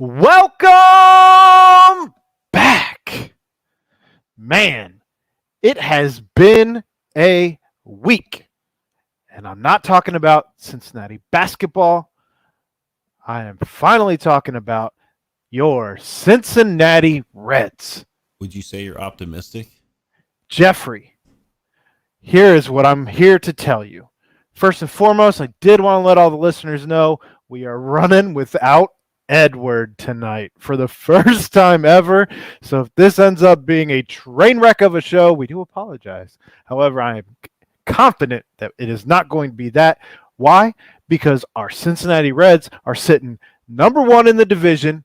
Welcome back. Man, it has been a week. And I'm not talking about Cincinnati basketball. I am finally talking about your Cincinnati Reds. Would you say you're optimistic? Jeffrey, here is what I'm here to tell you. First and foremost, I did want to let all the listeners know we are running without Edward tonight for the first time ever. So if this ends up being a train wreck of a show, we do apologize. However, I am confident that it is not going to be that. Why? Because our Cincinnati Reds are sitting number one in the division,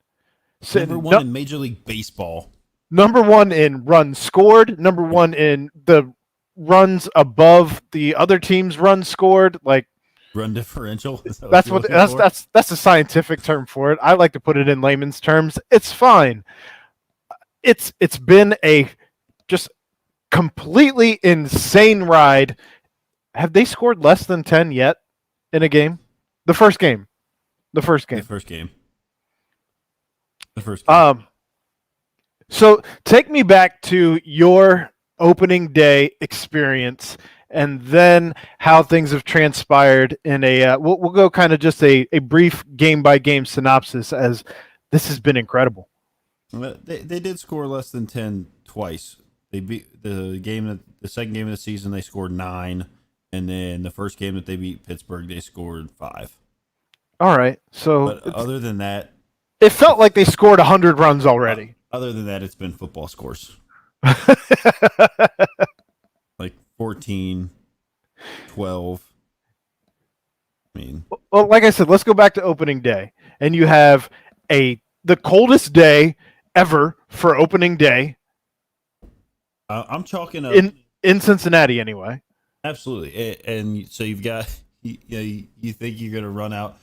Number one in Major League Baseball. number one in runs scored, number one in the runs above the other team's runs scored. Like, Run differential. that's a scientific term for it. I like to put it in layman's terms. It's fine. It's been a just completely insane ride. Have they scored less than 10 yet in a game? The first game. So take me back to your opening day experience and then how things have transpired in a we'll go kind of just a brief game by game synopsis, as this has been incredible. They did score less than 10 twice. They beat the second game of the season, they scored 9, and then the first game that they beat Pittsburgh, they scored 5. All right. So But other than that, it felt like they scored 100 runs already. Other than that, it's been football scores. Like 14, 12. I mean, Well, like I said, let's go back to opening day. And you have the coldest day ever for opening day I'm chalking up in Cincinnati anyway. Absolutely. And so you've got you think you're going to run out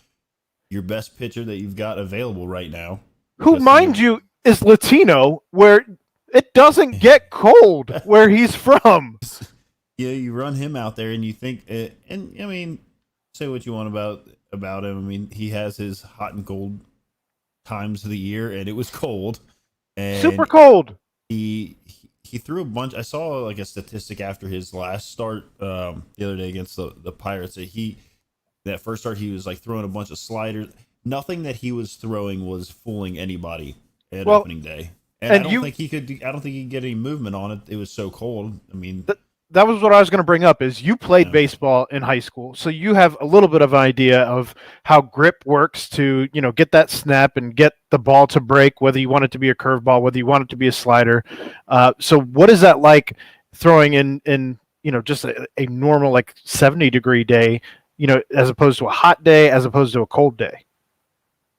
your best pitcher that you've got available right now, who, mind you, is Latino, where it doesn't get cold where he's from. Yeah, you run him out there, and you think, and I mean, say what you want about him. I mean, he has his hot and cold times of the year, and it was cold, and super cold. He threw a bunch. I saw like a statistic after his last start the other day against the Pirates that first start he was like throwing a bunch of sliders. Nothing that he was throwing was fooling anybody at opening day. And I don't think he could get any movement on it. It was so cold. I mean, that was what I was going to bring up. Is you played baseball in high school, so you have a little bit of an idea of how grip works to get that snap and get the ball to break, whether you want it to be a curveball, whether you want it to be a slider. So what is that like throwing in just a normal like 70-degree day, as opposed to a hot day, as opposed to a cold day?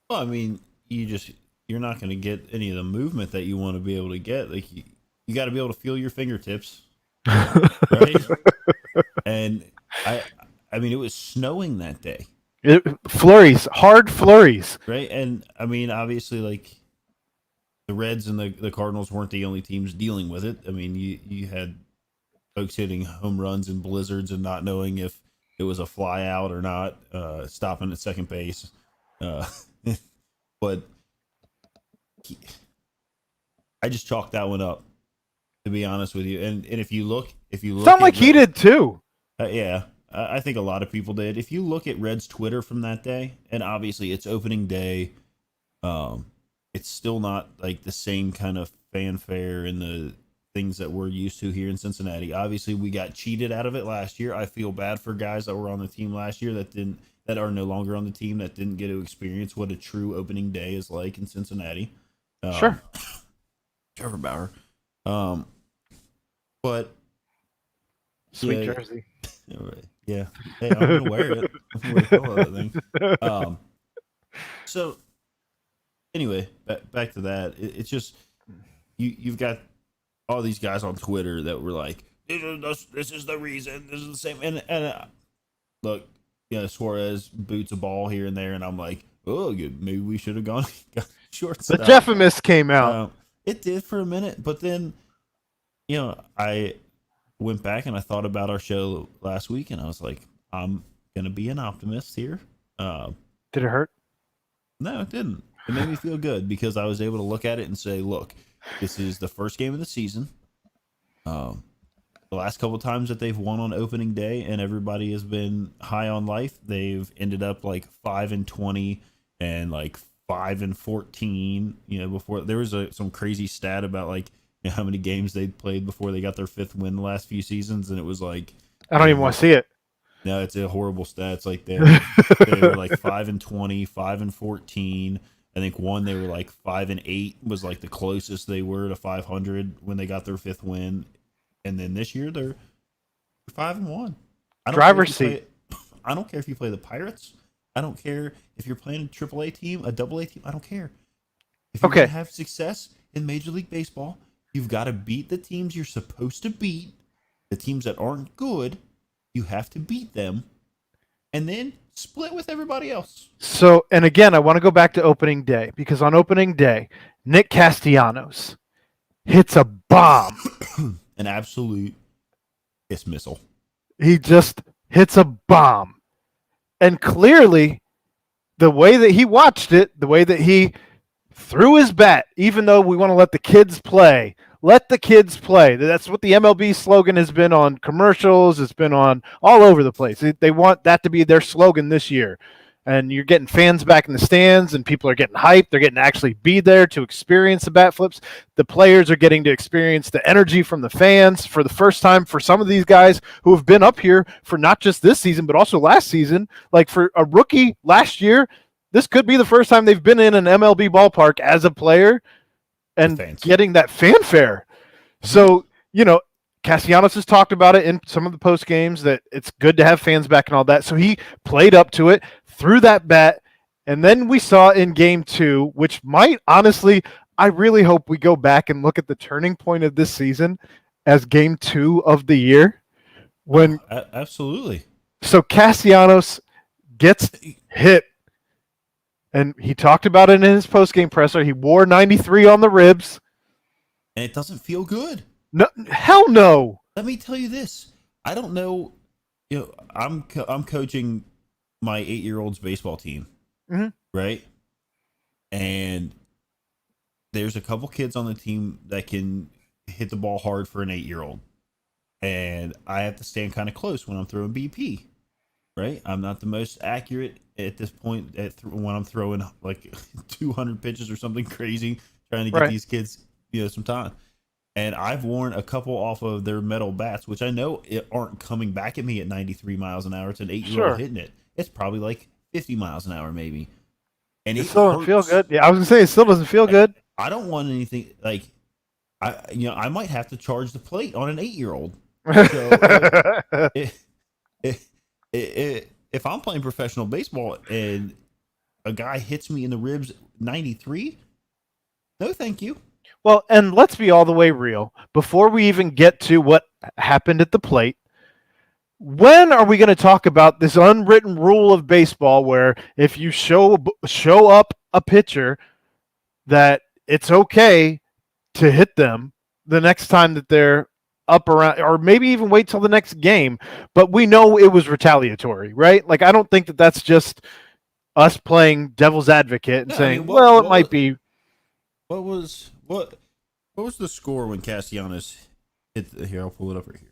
Well, I mean, you're not going to get any of the movement that you want to be able to get. Like you got to be able to feel your fingertips, right? And I mean, it was snowing that day. Hard flurries, right? And I mean, obviously, like the Reds and the Cardinals weren't the only teams dealing with it. I mean, you had folks hitting home runs in blizzards and not knowing if it was a fly out or not, stopping at second base. But I just chalked that one up, to be honest with you. And if you look, sound like he did too. Yeah, I think a lot of people did. If you look at Red's Twitter from that day, and obviously it's opening day, it's still not like the same kind of fanfare and the things that we're used to here in Cincinnati. Obviously, we got cheated out of it last year. I feel bad for guys that were on the team last year that are no longer on the team that didn't get to experience what a true opening day is like in Cincinnati. Sure. Trevor Bauer. But sweet jersey. Yeah. Hey, I'm gonna wear it. I'm gonna wear that thing. So anyway, back to that. It's just you've got all these guys on Twitter that were like, this is the reason. This is the same. And look, Suarez boots a ball here and there, and I'm like, oh, maybe we should have got shorts. The Jeffimus came out. It did for a minute, but then, I went back and I thought about our show last week, and I was like, I'm gonna be an optimist here. Did it hurt? No, it didn't. It made me feel good because I was able to look at it and say, look, this is the first game of the season. Um, the last couple of times that they've won on opening day and everybody has been high on life, they've ended up like 5-20 and like 5-14. Before there was some crazy stat about like how many games they'd played before they got their fifth win the last few seasons, and it was like I don't even want to see it. no, it's a horrible stat. It's like they were like 5-20, 5-14. I think one they were like 5-8 was like the closest they were to 500 when they got their fifth win, and then this year they're 5-1. Driver's seat. I don't care if you play the Pirates. I don't care if you're playing a AAA team, a AA team. I don't care. If you're gonna have success in Major League Baseball, you've got to beat the teams you're supposed to beat. The teams that aren't good, you have to beat them, and then split with everybody else. So, and again, I want to go back to opening day because on opening day, Nick Castellanos hits a bomb. An absolute missile. He just hits a bomb. And clearly, the way that he watched it, the way that he threw his bat, even though we want to let the kids play, let the kids play. That's what the MLB slogan has been on commercials. It's been on all over the place. They want that to be their slogan this year. And you're getting fans back in the stands, and people are getting hyped. They're getting to actually be there to experience the bat flips. The players are getting to experience the energy from the fans for the first time for some of these guys who have been up here for not just this season, but also last season. Like for a rookie last year, this could be the first time they've been in an MLB ballpark as a player and getting that fanfare. So, Castellanos has talked about it in some of the post games that it's good to have fans back and all that. So he played up to it, threw that bat, and then we saw in game 2, which might honestly, I really hope we go back and look at the turning point of this season as game 2 of the year. When absolutely. So Castellanos gets hit, and he talked about it in his post game presser. He wore 93 on the ribs, and it doesn't feel good. No, hell no. Let me tell you this. I don't know. I'm coaching my 8-year-old's baseball team, right? And there's a couple kids on the team that can hit the ball hard for an 8-year-old, and I have to stand kind of close when I'm throwing BP, right? I'm not the most accurate at this point when I'm throwing like 200 pitches or something crazy, trying to get these kids, some time. And I've worn a couple off of their metal bats, which I know aren't coming back at me at 93 miles an hour. It's an 8-year-old hitting it. It's probably like 50 miles an hour, maybe. And it still doesn't feel good. Yeah, I was gonna say it still doesn't feel good. I don't want anything like I might have to charge the plate on an 8-year-old. So if I'm playing professional baseball and a guy hits me in the ribs 93, no, thank you. Well, and let's be all the way real. Before we even get to what happened at the plate, when are we going to talk about this unwritten rule of baseball where if you show up a pitcher that it's okay to hit them the next time that they're up around, or maybe even wait till the next game, but we know it was retaliatory, right? Like, I don't think that that's just us playing devil's advocate and saying, it might be. What was the score when Castellanos hit here? I'll pull it up right here.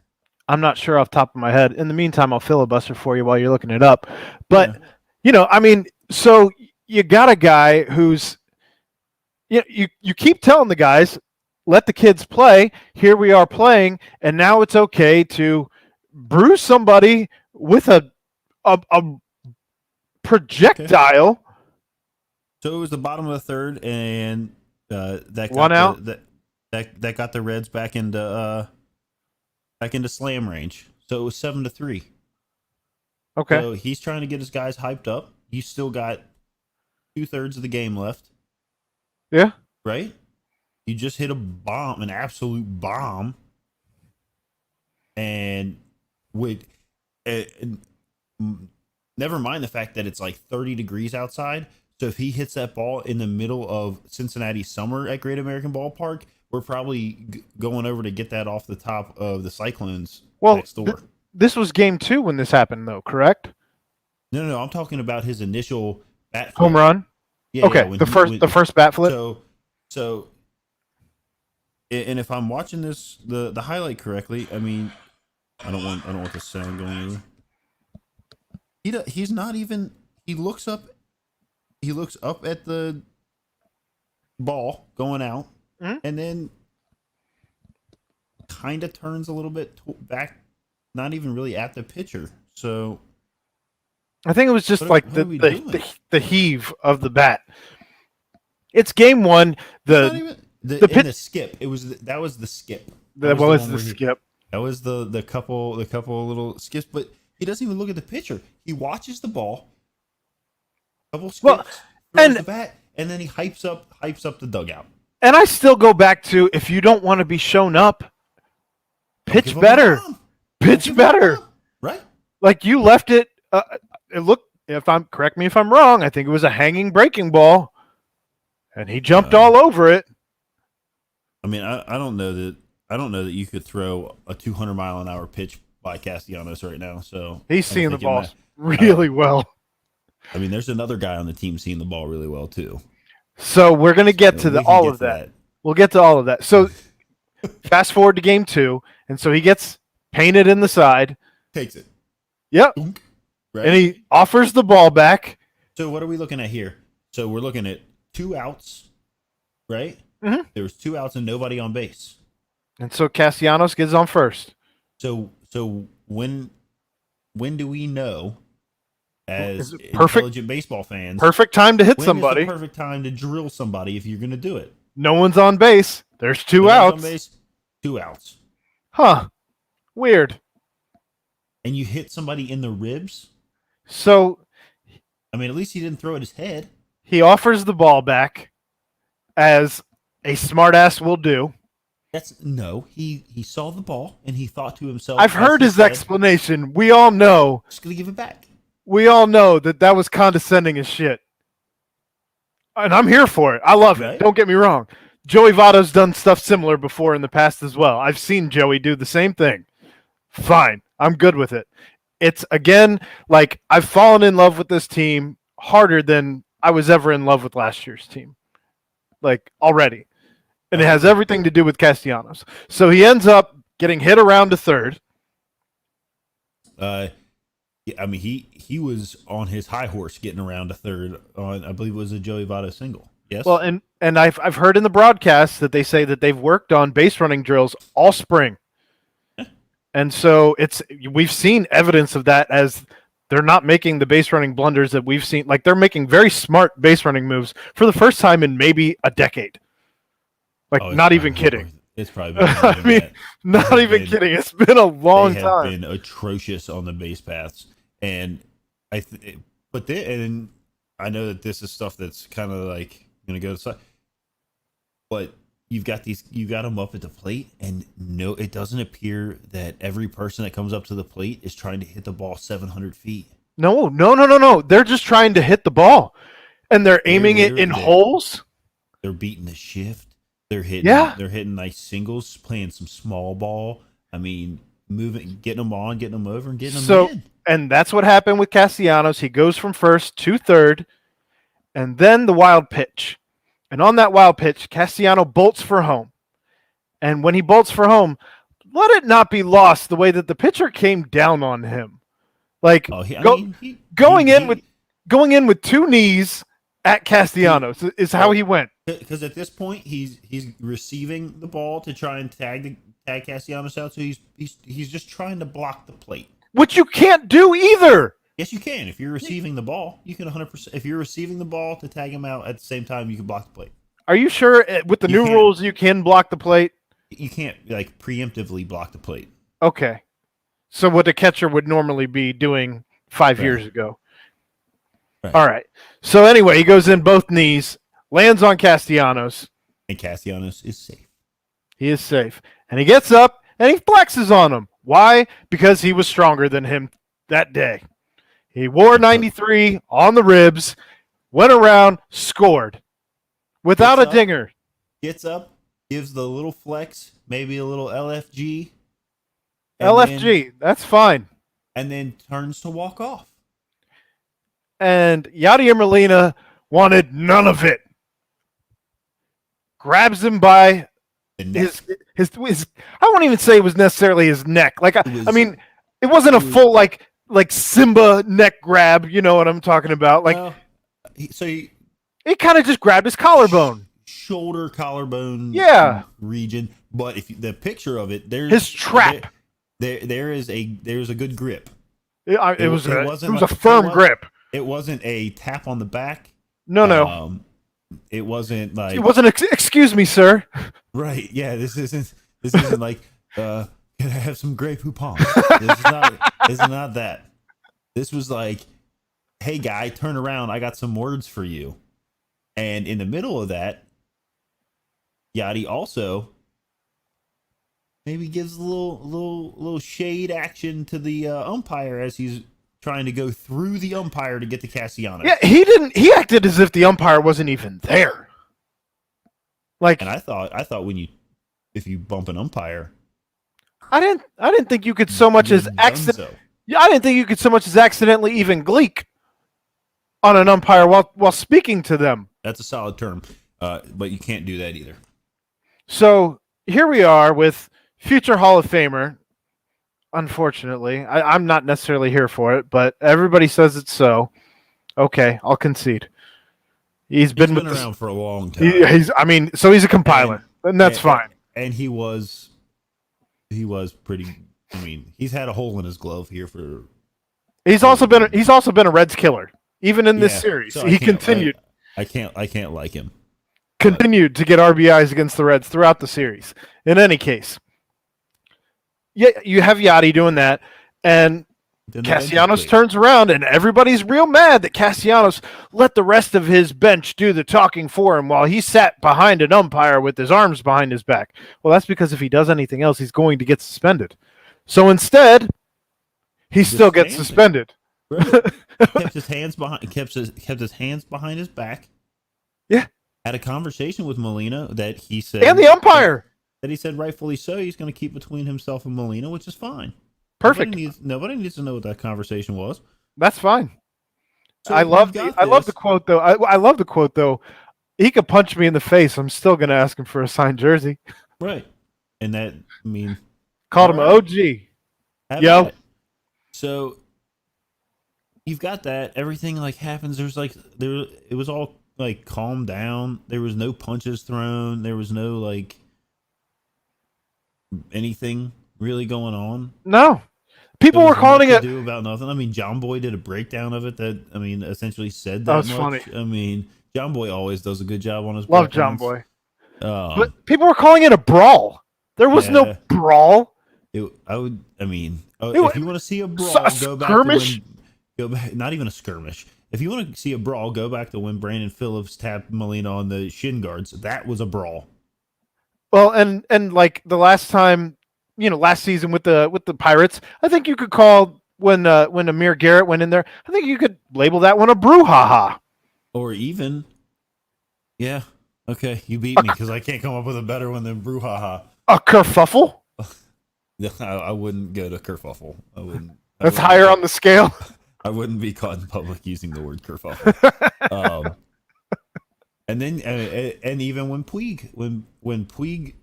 I'm not sure off the top of my head. In the meantime, I'll filibuster for you while you're looking it up. But, so you got a guy who's, you keep telling the guys, let the kids play. Here we are playing, and now it's okay to bruise somebody with a projectile. Okay. So it was the bottom of the third, and that one out. That got the Reds back into slam range. So it was 7-3. Okay. So he's trying to get his guys hyped up. You still got 2/3 of the game left. Yeah. Right? You just hit a bomb, an absolute bomb. And never mind the fact that it's like 30 degrees outside. So if he hits that ball in the middle of Cincinnati summer at Great American Ballpark, we're probably going over to get that off the top of the Cyclones next door. This was game 2 when this happened, though, correct? No. I'm talking about his initial bat flip. Home run? Yeah, yeah. Okay, the first bat flip. So, and if I'm watching the highlight correctly, I mean, I don't want the sound going over. He's not even. He looks up. He looks up at the ball going out, Mhm. and then kind of turns a little bit back, not even really at the pitcher. So I think it was just like what are we doing? the heave of the bat. It's game one. Not even The pitch the skip. That was the skip. that The was one the where skip. that was the couple little skips, but he doesn't even look at the pitcher. He watches the ball, couple skips, Well, throws and the bat, and then he hypes up the dugout. and I still go back to, if you don't want to be shown up, Don't give pitch him a better. bomb. Don't Pitch give him a better. bomb. Right? Like you left it. It looked. Correct me if I'm wrong. I think it was a hanging breaking ball, and he jumped all over it. I mean, I don't know that you could throw a 200-mile-an-hour pitch by Castellanos right now. So He's seeing the ball that, really well. I mean, there's another guy on the team seeing the ball really well too. So we're gonna get to all of that. We'll get to all of that. So fast forward to game 2, and so he gets painted in the side. Takes it. Yep. Right? And he offers the ball back. So what are we looking at here? So we're looking at 2 outs, right? Mm-hmm. There was 2 outs and nobody on base. And so Castellanos gets on first. So when do we know, as intelligent baseball fans, perfect time to hit when somebody? Is the perfect time to drill somebody if you're going to do it? No one's on base. There's 2 No one's outs. on base, 2 outs. Huh. Weird. And you hit somebody in the ribs? So I mean, at least he didn't throw at his head. he offers the ball back, as a smartass will do. He saw the ball and he thought to himself. I've heard his explanation. We all know. Just gonna give it back. We all know that was condescending as shit. And I'm here for it. I love it. Don't get me wrong. Joey Votto's done stuff similar before in the past as well. I've seen Joey do the same thing. Fine. I'm good with it. It's, again, like, I've fallen in love with this team harder than I was ever in love with last year's team. Like, already. And it has everything to do with Castellanos. So he ends up getting hit around to third. Yeah, I mean, he was on his high horse getting around to third on, I believe it was a Joey Votto single. Yes. Well, and I've heard in the broadcast that they say that they've worked on base running drills all spring. And so we've seen evidence of that, as they're not making the base running blunders that we've seen. Like, they're making very smart base running moves for the first time in maybe a decade. Like, not even kidding. It's probably been I mean, not even kidding. It's been a long time. They have been atrocious on the base paths, and and I know that this is stuff that's kind of like going to go to side, but you got them up at the plate, and no, it doesn't appear that every person that comes up to the plate is trying to hit the ball 700 feet. No. They're just trying to hit the ball, and they're aiming it in holes. They're beating the shift. They're hitting nice singles, playing some small ball. I mean, moving, getting them on, getting them over, and getting them in. And that's what happened with Castellanos. He goes from first to third, and then the wild pitch. And on that wild pitch, Castellanos bolts for home. And when he bolts for home, let it not be lost the way that the pitcher came down on him. Like, going in with 2 knees at Castellanos is how he went. Because at this point, he's receiving the ball to try and tag Castellanos out, so he's just trying to block the plate, which you can't do either. Yes, you can. If you're receiving the ball, you can 100%. If you're receiving the ball to tag him out at the same time, you can block the plate. Are you sure with the new rules you can block the plate? You can't like preemptively block the plate. Okay, so what the catcher would normally be doing 5 years ago. Right. All right. So anyway, he goes in both knees, lands on Castellanos. And Castellanos is safe. He is safe. And he gets up and he flexes on him. Why? Because he was stronger than him that day. He wore 93 on the ribs, went around, scored without a dinger. Gets up, gives the little flex, maybe a little LFG. That's fine. And then turns to walk off. And Yadier Molina wanted none of it. Grabs him by his I won't even say it was necessarily his neck. Like I mean, it wasn't a full like Simba neck grab. You know what I'm talking about? Like, he kind of just grabbed his collarbone, shoulder, collarbone, region. But if the picture of it, there's his trap. There's a good grip. It was a firm grip. It wasn't a tap on the back. No. It wasn't like. It wasn't. Excuse me, sir. Right. Yeah. This isn't like. Can I have some Grey Poupon? This is not that. This was like, hey guy, turn around. I got some words for you. And in the middle of that, Yachty also maybe gives a little shade action to the umpire as he's trying to go through the umpire to get to Castellanos. Yeah, he acted as if the umpire wasn't even there. Like, and I thought if you bump an umpire, I didn't think you could so much as accident. Yeah, I didn't think you could so much as accidentally even gleek on an umpire while speaking to them. That's a solid term, but you can't do that either. So here we are with future Hall of Famer. Unfortunately, I'm not necessarily here for it, but everybody says it's so. Okay, I'll concede. He's been around for a long time. He's a compiler, and that's fine. And he was pretty. I mean, he's had a hole in his glove here for. He's also been a Reds killer, even in this series. So he continued. I can't like him. Continued to get RBIs against the Reds throughout the series. In any case. Yeah, you have Yachty doing that, and Castellanos turns around, and everybody's real mad that Castellanos let the rest of his bench do the talking for him while he sat behind an umpire with his arms behind his back. Well, that's because if he does anything else, he's going to get suspended. So instead, he still gets suspended. Right. kept his hands behind his back. Yeah. Had a conversation with Molina that he said, and the umpire. That he said rightfully so, he's going to keep between himself and Molina, which is fine. Perfect. Nobody needs to know what that conversation was. That's fine. So I love the quote though. I love the quote though. He could punch me in the face. I'm still going to ask him for a signed jersey. Right. And that, I mean, called him OG. Yo. So you've got that. Everything like happens. It was all like calmed down. There was no punches thrown. There was no like anything really going on. No. People were calling it do about nothing. I mean, John Boy did a breakdown of it that essentially said that. That was funny. I mean, John Boy always does a good job on his Love breakdowns. John Boy. But people were calling it a brawl. There was no brawl. If you want to see a brawl, go back. Not even a skirmish. If you want to see a brawl, go back to when Brandon Phillips tapped Molina on the shin guards. That was a brawl. Well, and like the last time, last season with the Pirates, I think you could call when Amir Garrett went in there. I think you could label that one a brouhaha. Or even, yeah, okay, you beat me because I can't come up with a better one than brouhaha. A kerfuffle. I wouldn't go to kerfuffle. I wouldn't. That's higher on the scale. I wouldn't be caught in public using the word kerfuffle. And then, and even when Puig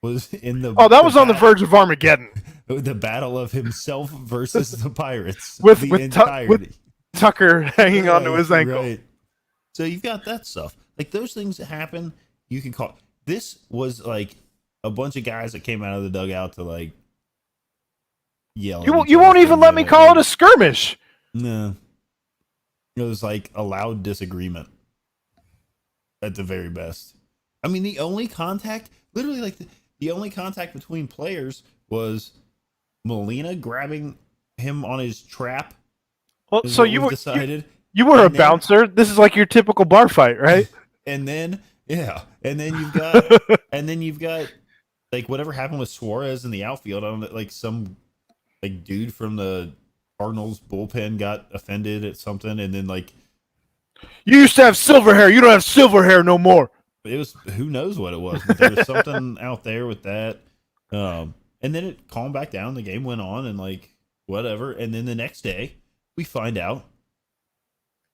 was in the that was on the verge of Armageddon. The battle of himself versus the Pirates with Tucker hanging onto his ankle. Right. So you've got that stuff. Like those things that happen, you can call. This was like a bunch of guys that came out of the dugout to like yell. You won't even let me call it a skirmish. No. It was like a loud disagreement at the very best. I mean, the only contact, literally like the only contact between players was Molina grabbing him on his trap. Well, so you were a bouncer. This is like your typical bar fight, right? And then you've got like whatever happened with Suarez in the outfield. I don't know, like some like dude from the Cardinals bullpen got offended at something, and then like you used to have silver hair. You don't have silver hair no more. It was who knows what it was, but there was something out there with that. And then it calmed back down. The game went on, and like whatever. And then the next day, we find out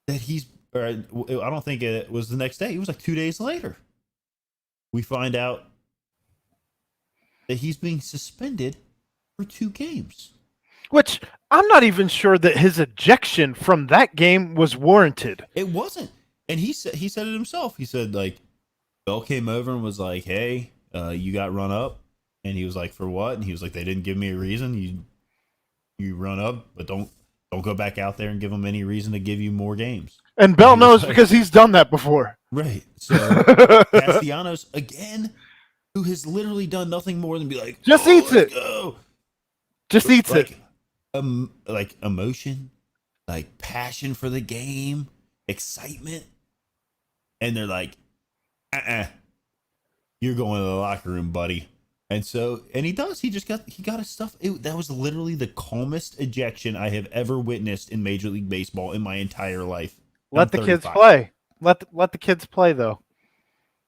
that he's or I don't think it was the next day. It was like 2 days later. We find out that he's being suspended for 2 games. Which I'm not even sure that his ejection from that game was warranted. It wasn't, and he said it himself. He said like Bell came over and was like, "Hey, you got run up," and he was like, "For what?" And he was like, "They didn't give me a reason. You run up, but don't go back out there and give them any reason to give you more games." And Bell knows because he's done that before. Right. So Castellanos again, who has literally done nothing more than be like, just eats it. Go. Just eats it. Like emotion, like passion for the game, excitement, and they're like, you're going to the locker room, buddy. And he does. He got his stuff. That was literally the calmest ejection I have ever witnessed in Major League Baseball in my entire life. Let the kids play. Let the kids play though.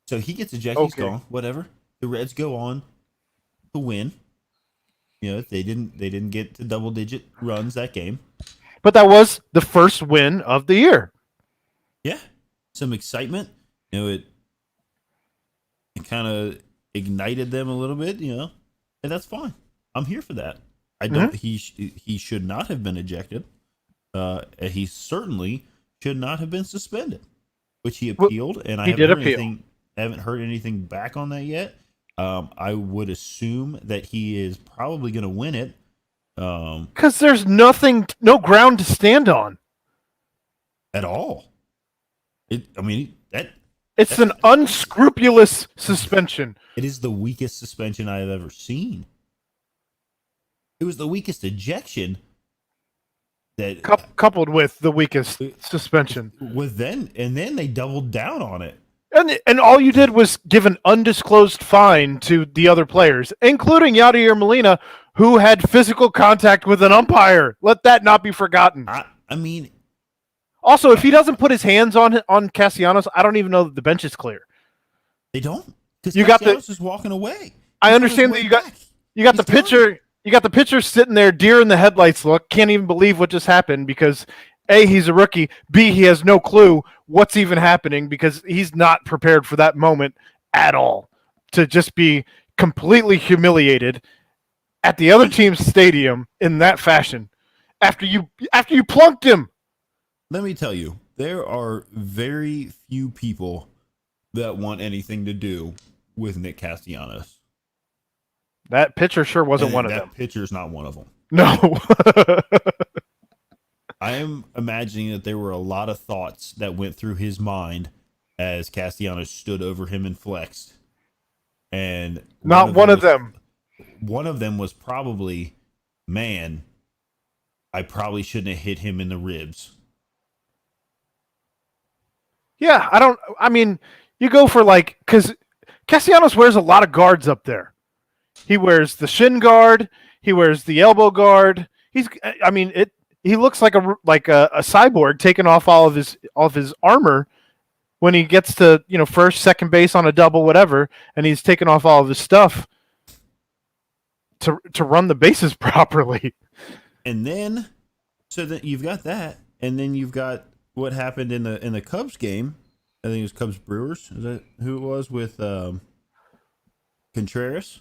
So he gets ejected. Okay. He's gone. Whatever. The Reds go on to win. You know, they didn't get to double-digit runs that game. But that was the first win of the year. Yeah. Some excitement. You know, it kind of ignited them a little bit, you know. And that's fine. I'm here for that. I don't he should not have been ejected. He certainly should not have been suspended, which he appealed, and I haven't heard anything back on that yet. I would assume that he is probably going to win it. Because there's no ground to stand on. At all. It's an unscrupulous suspension. It is the weakest suspension I have ever seen. It was the weakest ejection. That coupled with the weakest suspension. And then they doubled down on it. And all you did was give an undisclosed fine to the other players, including Yadier Molina, who had physical contact with an umpire. Let that not be forgotten. I mean, also, if he doesn't put his hands on Castellanos, I don't even know that the bench is clear. They don't. Because Castellanos is walking away. I understand that you got the pitcher. You got the pitcher sitting there, deer in the headlights look, can't even believe what just happened because A, he's a rookie, B, he has no clue what's even happening because he's not prepared for that moment at all. To just be completely humiliated at the other team's stadium in that fashion after you plunked him. Let me tell you, there are very few people that want anything to do with Nick Castellanos. That pitcher sure wasn't one of them. That pitcher's not one of them. No. I am imagining that there were a lot of thoughts that went through his mind as Castellanos stood over him and flexed. And not one of them. One of them was probably, man, I probably shouldn't have hit him in the ribs. Yeah, you go for because Castellanos wears a lot of guards up there. He wears the shin guard. He wears the elbow guard. He looks like a cyborg taking off all of his armor when he gets to first, second base on a double, whatever, and he's taking off all of his stuff to run the bases properly. And then, so that you've got that, and then you've got what happened in the Cubs game. I think it was Cubs Brewers. Is that who it was with Contreras?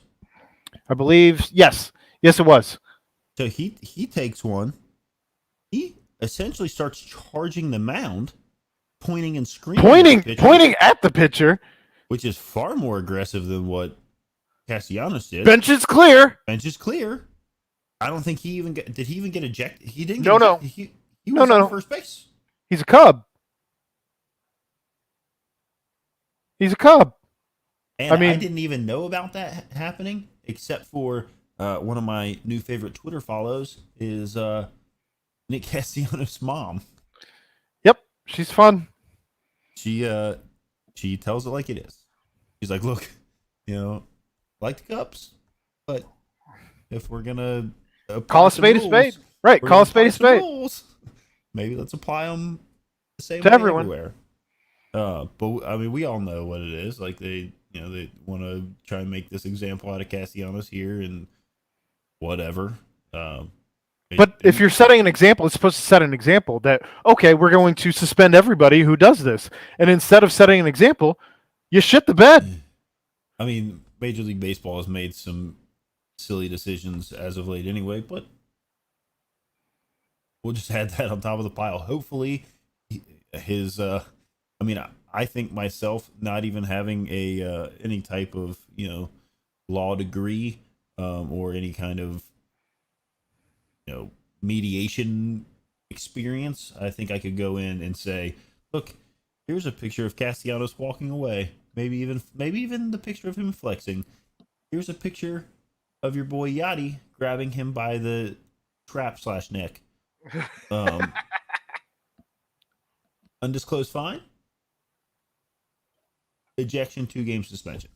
I believe, yes, it was. So he takes one. He essentially starts charging the mound, pointing and screaming, pointing at the pitcher, which is far more aggressive than what Castellanos did. Bench is clear. I don't think did he even get ejected? He didn't. No. He was on first base. He's a Cub. And I didn't even know about that happening, except for one of my new favorite Twitter follows is Nick Castellanos' mom. Yep, she's fun. She tells it like it is. She's like, look, like the Cubs, but if we're gonna call a spade a spade, right? Call a spade a spade. Maybe let's apply them the same to way everyone. Everywhere. But we all know what it is. Like they want to try and make this example out of Castellanos here and whatever. But if you're setting an example, it's supposed to set an example that, okay, we're going to suspend everybody who does this. And instead of setting an example, you shit the bed. I mean, Major League Baseball has made some silly decisions as of late anyway, but we'll just add that on top of the pile. Hopefully, his, I think myself, not even having any type of, law degree or any kind of, mediation experience, I think I could go in and say, look, here's a picture of Castellanos walking away. Maybe even the picture of him flexing. Here's a picture of your boy Yachty grabbing him by the trap/neck. Undisclosed fine. Ejection, 2-game suspension.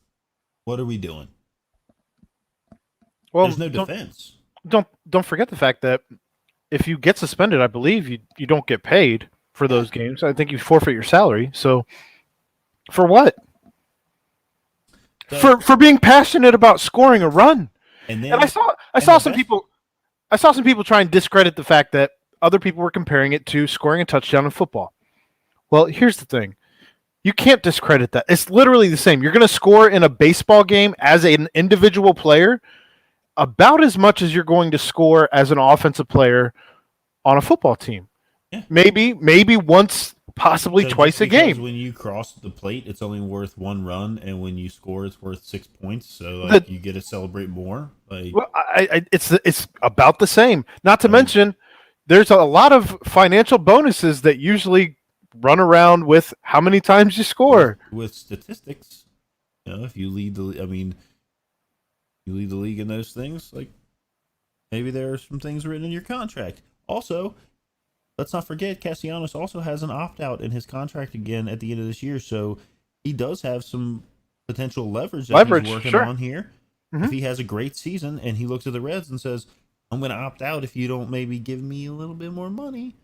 What are we doing? Well, there's no defense. Don't forget the fact that if you get suspended, I believe you don't get paid for those games. I think you forfeit your salary. So for what? For being passionate about scoring a run. And I saw some people try and discredit the fact that other people were comparing it to scoring a touchdown in football. Well, here's the thing. You can't discredit that. It's literally the same. You're going to score in a baseball game as an individual player about as much as you're going to score as an offensive player on a football team. Yeah. Maybe once, possibly twice a game. When you cross the plate, it's only worth 1 run, and when you score, it's worth 6 points. So you get to celebrate more. It's about the same. Not to mention, there's a lot of financial bonuses that usually run around with how many times you score. With statistics, if you lead you lead the league in those things, like maybe there are some things written in your contract. Also, let's not forget, Castellanos also has an opt-out in his contract again at the end of this year, so he does have some potential leverage that he's working on here. Mm-hmm. If he has a great season and he looks at the Reds and says, I'm going to opt out if you don't maybe give me a little bit more money,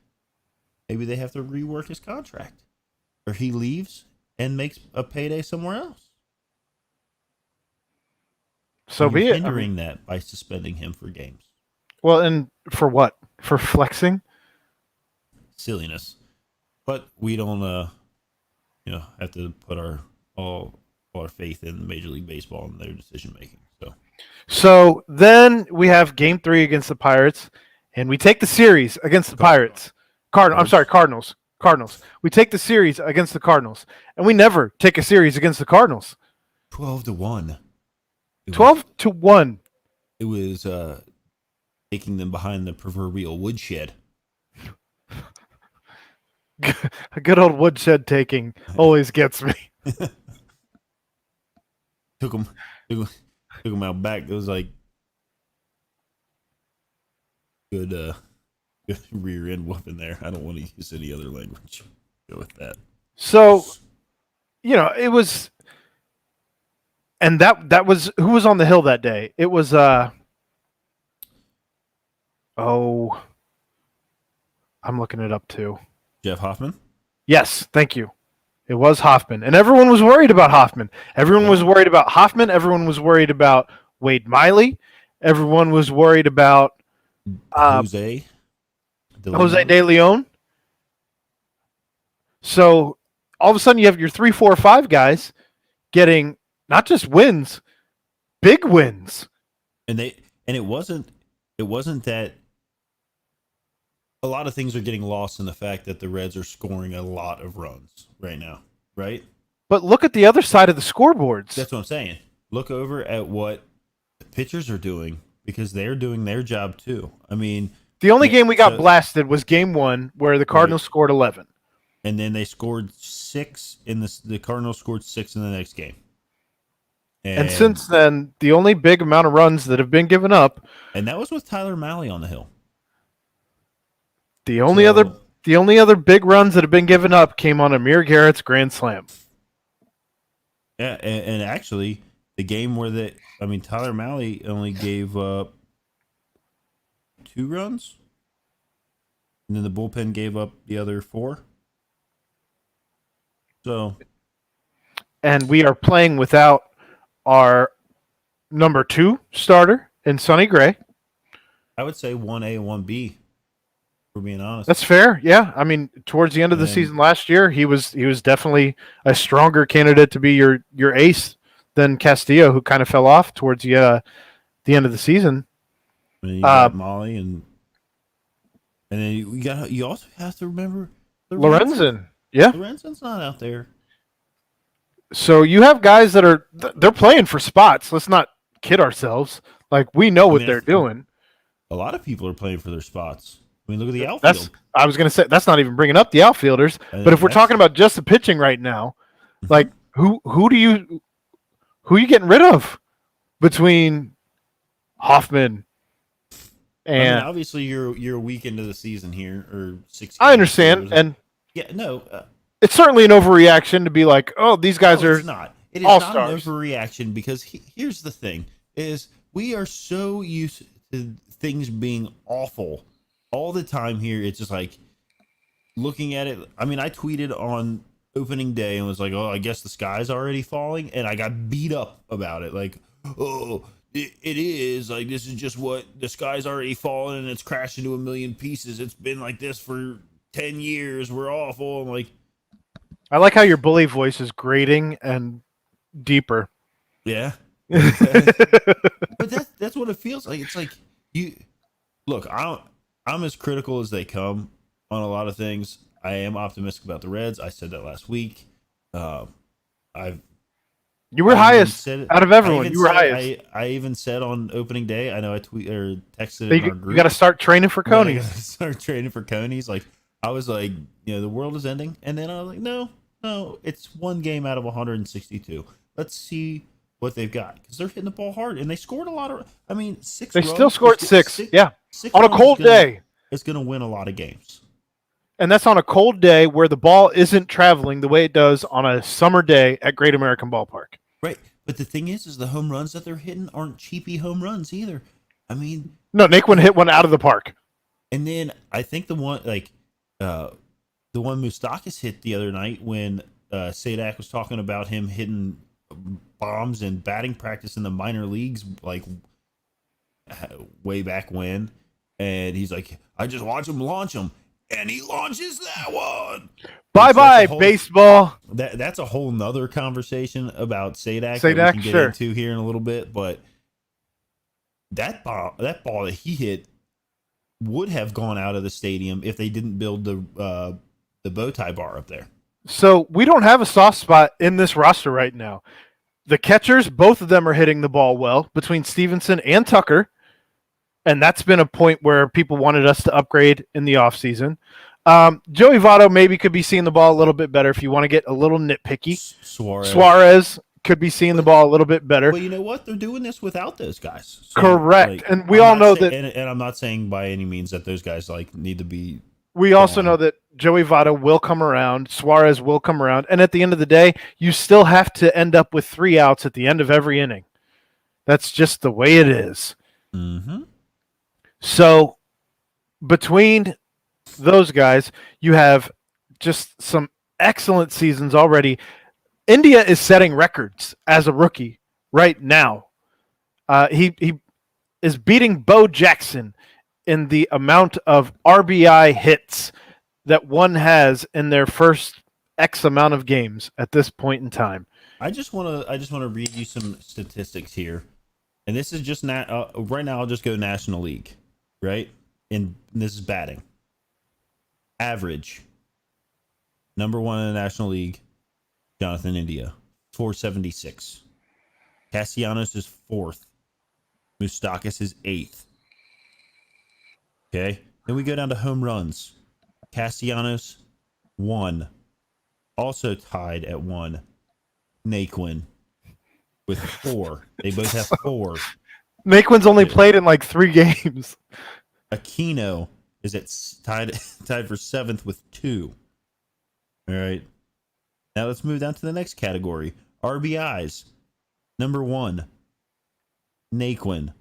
maybe they have to rework his contract. Or he leaves and makes a payday somewhere else. So be it. Hindering that by suspending him for games. Well, and for what? For flexing? Silliness. But we don't have to put all our faith in Major League Baseball and their decision making. So then we have Game 3 against the Pirates, and we take the series against the Pirates. Cardinals. We take the series against the Cardinals, and we never take a series against the Cardinals. 12-1. 12-1. It was taking them behind the proverbial woodshed. A good old woodshed taking always gets me. Took them out back. It was like good rear end whooping there. I don't want to use any other language. Go with that. So, it was, and that was who was on the hill that day. It was I'm looking it up too. Jeff Hoffman? Yes, thank you. It was Hoffman. And everyone was worried about Hoffman. Everyone was worried about Hoffman. Everyone was worried about Wade Miley. Everyone was worried about Jose De Leon. So all of a sudden you have your 3, 4, 5 guys getting not just wins, big wins. And it wasn't that a lot of things are getting lost in the fact that the Reds are scoring a lot of runs right now, right? But look at the other side of the scoreboards. That's what I'm saying. Look over at what the pitchers are doing because they're doing their job too. I mean, the only game we got blasted was Game 1 where the Cardinals scored 11. And then they scored 6 in the Cardinals scored 6 in the next game. And since then, the only big amount of runs that have been given up. And that was with Tyler Mahle on the hill. The only other big runs that have been given up came on Amir Garrett's grand slam. Yeah, and actually, the game where Tyler Mahle only gave up 2 runs, and then the bullpen gave up the other 4. So, and we are playing without our number 2 starter in Sonny Gray. I would say 1A and 1B, for being honest. That's fair. Yeah, I mean, towards the end of the And season last year, he was definitely a stronger candidate to be your ace than Castillo, who kind of fell off towards the end of the season. then you got Um, Molly, and then you also have to remember Lorenzen. Lorenzen, yeah. Lorenzen's not out there. So you have guys that are they're playing for spots. Let's not kid ourselves. Like we know I what mean, they're doing. a lot of people are playing for their spots. I mean, look at the That's outfield. I was gonna say that's not even bringing up the outfielders. And But if we're that's talking about just the pitching right now, Mhm. like who are you getting rid of between Hoffman I mean, and obviously you're a week into the season here, or 6 I games. understand, and Yeah, no, it's certainly an overreaction to be like, oh, these guys no, are it's not. It is all not an stars. overreaction because here's the thing: is we are so used to things being awful all the time here. It's just like looking at it. I mean, I tweeted on opening day and was like, "Oh, I guess the sky's already falling," and I got beat up about it. Like, "Oh, it is like this is just what the sky's already falling and it's crashed into a million pieces. It's been like this for 10 years. We're awful." I'm like, I like how your bully voice is grating and deeper. yeah, but that's what it feels like. It's like you look. I'm as critical as they come on a lot of things. I am optimistic about the Reds. I said that last week. Uh, I've You were I even highest said it. out of I everyone. even You were said highest. I even said on opening day. I know I tweet or texted it So in our you group. got to start training for That I gotta conies. start training for conies. Like I was like, the world is ending, and then I was like, no, it's one game out of 162. Let's see what they've got because they're hitting the ball hard and they scored a lot of. I mean, They still scored six. Six, Yeah, six on a runs cold day, is gonna win a lot of games. and that's on a cold day where the ball isn't traveling the way it does on a summer day at Great American Ballpark. Right. But the thing is the home runs that they're hitting aren't cheapy home runs either. I mean, No, Naquin hit one out of the park. and then I think the one Mustakis hit the other night when Sadak was talking about him hitting bombs in batting practice in the minor leagues, like way back when. And he's like, I just watch him launch them. And he launches that one. Bye Which bye, baseball. That's a whole nother conversation about Sadak that Sadak, we can get sure. into here in a little bit. But that ball that he hit would have gone out of the stadium if they didn't build the bow tie bar up there. So we don't have a soft spot in this roster right now. The catchers, both of them are hitting the ball well between Stevenson and Tucker. And that's been a point where people wanted us to upgrade in the offseason. Joey Votto maybe could be seeing the ball a little bit better if you want to get a little nitpicky. Suarez could be seeing the ball a little bit better. Well, you know what? They're doing this without those guys. So, correct. And we all know that. And I'm not saying by any means that those guys need to be. We also know that Joey Votto will come around. Suarez will come around. And at the end of the day, you still have to end up with 3 outs at the end of every inning. That's just the way it is. Mm-hmm. So between those guys, you have just some excellent seasons already. India is setting records as a rookie right now. He is beating Bo Jackson in the amount of RBI hits that one has in their first X amount of games at this point in time. I just want to read you some statistics here, and this is just right now. I'll just go National League, right? And this is batting average. Number 1 in the National League, Jonathan India, 476. Castellanos is 4th. Moustakas is 8th. Okay, then we go down to home runs. Castellanos 1, also tied at 1. Naquin with 4. They both have 4. Naquin's only played in like 3 games. Aquino is tied for 7th with 2. All right. Now let's move down to the next category. RBIs. Number 1, Naquin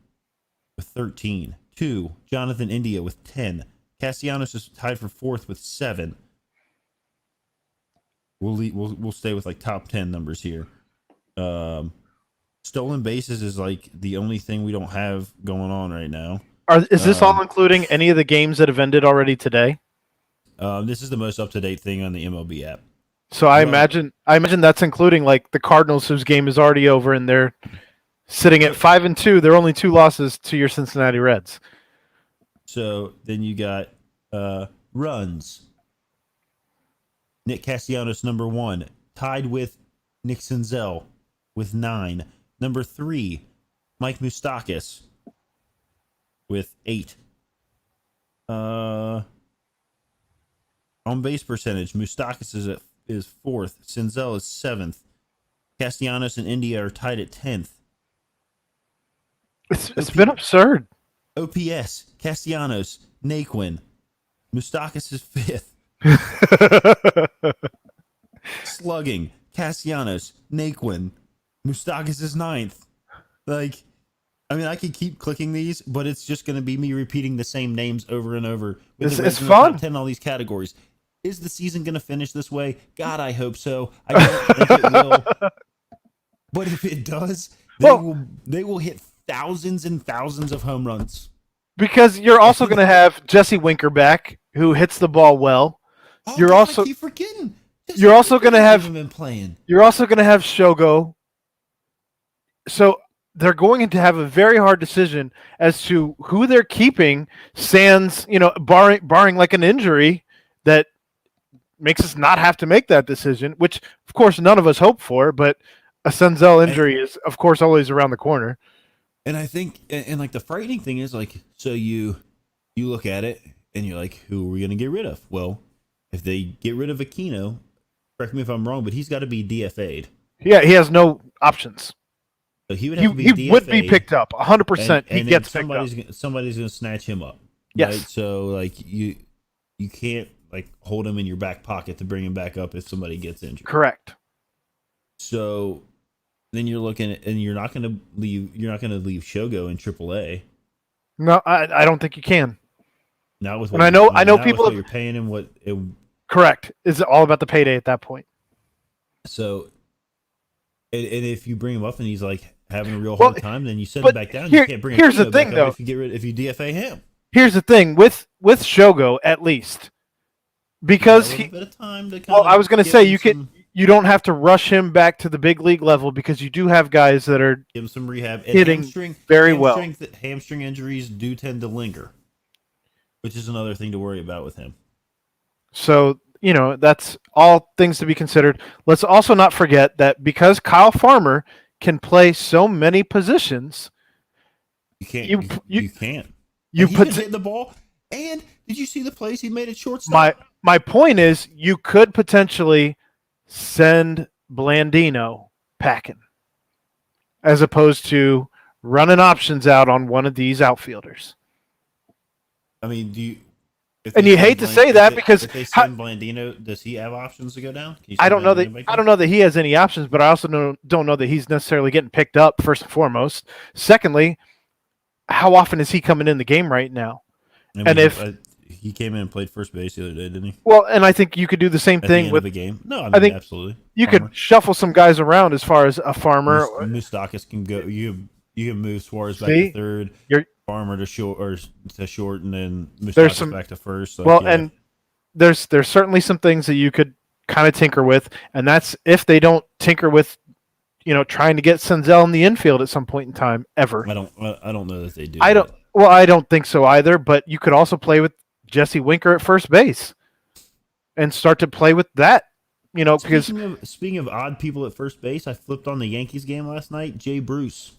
with 13. 2, Jonathan India with 10. Castellanos is tied for 4th with 7. We'll stay with like top 10 numbers here. Stolen bases is like the only thing we don't have going on right now. Is this all including any of the games that have ended already today? This is the most up to date thing on the MLB app. So I imagine that's including like the Cardinals, whose game is already over, and they're sitting at 5-2. They're only 2 losses to your Cincinnati Reds. So then you got runs. Nick Castellanos, number 1, tied with Nick Senzel with 9. Number 3, Mike Moustakas with 8. On base percentage, Moustakas is 4th. Senzel is 7th. Castellanos and India are tied at 10th. It's been absurd. OPS, Castellanos, Naquin. Moustakas is 5th. Slugging, Castellanos, Naquin. Moustakas is 9th. Like, I mean, I could keep clicking these, but it's just going to be me repeating the same names over and over. It's fun. Top 10 in all these categories. Is the season going to finish this way? God, I hope so. I don't think it will. But if it does, they will hit thousands and thousands of home runs. Because you're also going to have Jesse Winker back, who hits the ball well. Oh, you're God, I keep forgetting. You're also going to have been playing. You're also going to have Shogo. So they're going to have a very hard decision as to who they're keeping. Sans, barring like an injury that makes us not have to make that decision, which of course none of us hope for. But a Senzel injury is, of course, always around the corner. And I think, and like the frightening thing is, like, so you look at it and you're like, who are we going to get rid of? Well, if they get rid of Aquino, correct me if I'm wrong, but he's got to be DFA'd. Yeah, he has no options. So he would have to be DFA'd. He would be picked up 100%. He gets picked up. Somebody's going to snatch him up. Yes. Right? So like you can't like hold him in your back pocket to bring him back up if somebody gets injured. Correct. So then you're looking at, and you're not going to leave Shogo in AAA. No, I don't think you can. Not with what I know people you're paying him what it, correct. It's all about the payday at that point. So and if you bring him up and he's like having a real hard time, then you send him back down. You can't bring him here's the thing, though. If you DFA him. Here's the thing with Shogo, at least, because I was going to say you don't have to rush him back to the big league level because you do have guys that are give him some rehab. And hitting very well. Hamstring injuries do tend to linger, which is another thing to worry about with him. So, that's all things to be considered. Let's also not forget that because Kyle Farmer can play so many positions, you can't. You can hit the ball. And did you see the plays he made at shortstop? My point is, you could potentially send Blandino packing as opposed to running options out on one of these outfilders. I mean, you hate to say that because if they send Blandino, does he have options to go down? I don't know that he has any options, but I also don't know that he's necessarily getting picked up, first and foremost. Secondly, how often is he coming in the game right now? I mean, he came in and played first base the other day, didn't he? Well, and I think you could do the same thing with the game. No, I think absolutely. You could shuffle some guys around as far as a Farmer. Moustakas can go. You can move Suarez back to third. Farmer to short, and then Moustakas back to first. And there's certainly some things that you could kind of tinker with, and that's if they don't tinker with, trying to get Senzel in the infield at some point in time ever. I don't know that they do. I don't think so either. But you could also play with Jesse Winker at first base, and start to play with that. Because speaking of odd people at first base, I flipped on the Yankees game last night. Jay Bruce.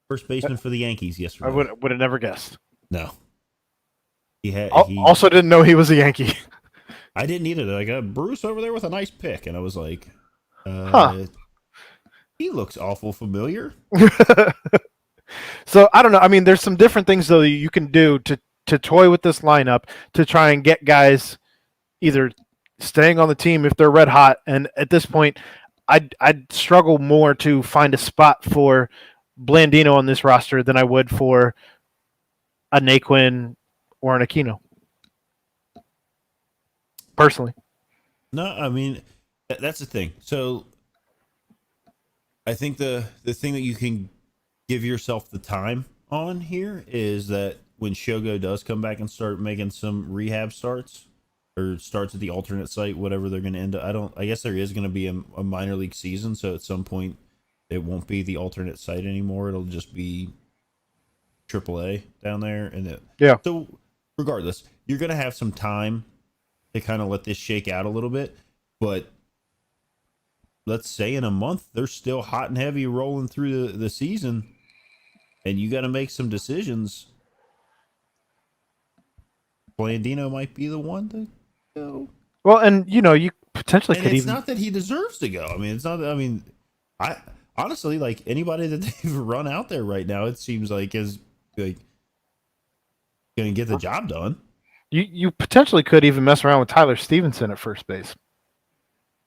First baseman for the Yankees yesterday. I would have never guessed. No. He also didn't know he was a Yankee. I didn't either. I got Bruce over there with a nice pick, and I was like, he looks awful familiar. So, I don't know. I mean, there's some different things, though, that you can do to toy with this lineup to try and get guys either staying on the team if they're red hot. And at this point, I'd struggle more to find a spot for Blandino on this roster than I would for a Naquin or an Aquino. Personally. No, I mean, that's the thing. So I think the thing that you can give yourself the time on here is that when Shogo does come back and start making some rehab starts or starts at the alternate site, whatever they're going to end up, I guess there is going to be a minor league season. So at some point it won't be the alternate site anymore. It'll just be AAA down there. Yeah. So regardless, you're going to have some time to kind of let this shake out a little bit, but let's say in a month they're still hot and heavy rolling through the season, and you got to make some decisions. Blandino might be the one to go. Well, and you potentially And could it's even. not that he deserves to go. I mean, it's not. I mean, I honestly like anybody that they've run out there right now. It seems like is like going to get the job done. You potentially could even mess around with Tyler Stevenson at first base.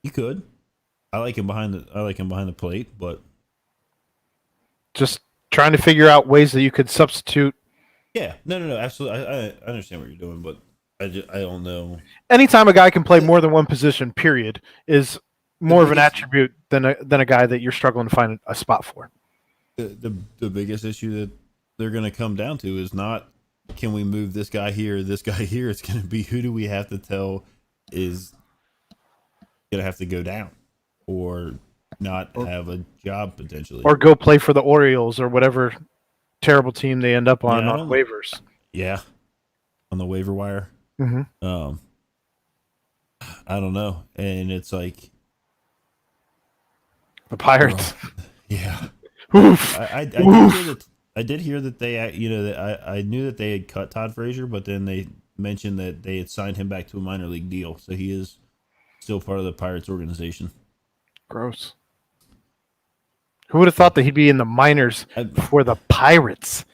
You could. I like him behind the plate, but Just trying to figure out ways that you could substitute. yeah, no, absolutely. I understand what you're doing, but I don't know. Anytime a guy can play more than one position, period, is more of an attribute than a guy that you're struggling to find a spot for. The biggest issue that they're going to come down to is not can we move this guy here, this guy here. It's going to be who do we have to tell is going to have to go down or not have a job potentially, or go play for the Orioles or whatever terrible team they end up on on waivers. Yeah, on the waiver wire. Mm-hmm. I don't know, and it's like The Pirates. yeah. Oof. I did hear that they, that I knew that they had cut Todd Frazier, but then they mentioned that they had signed him back to a minor league deal, so he is still part of the Pirates organization. Gross. Who would have thought that he'd be in the minors for the Pirates?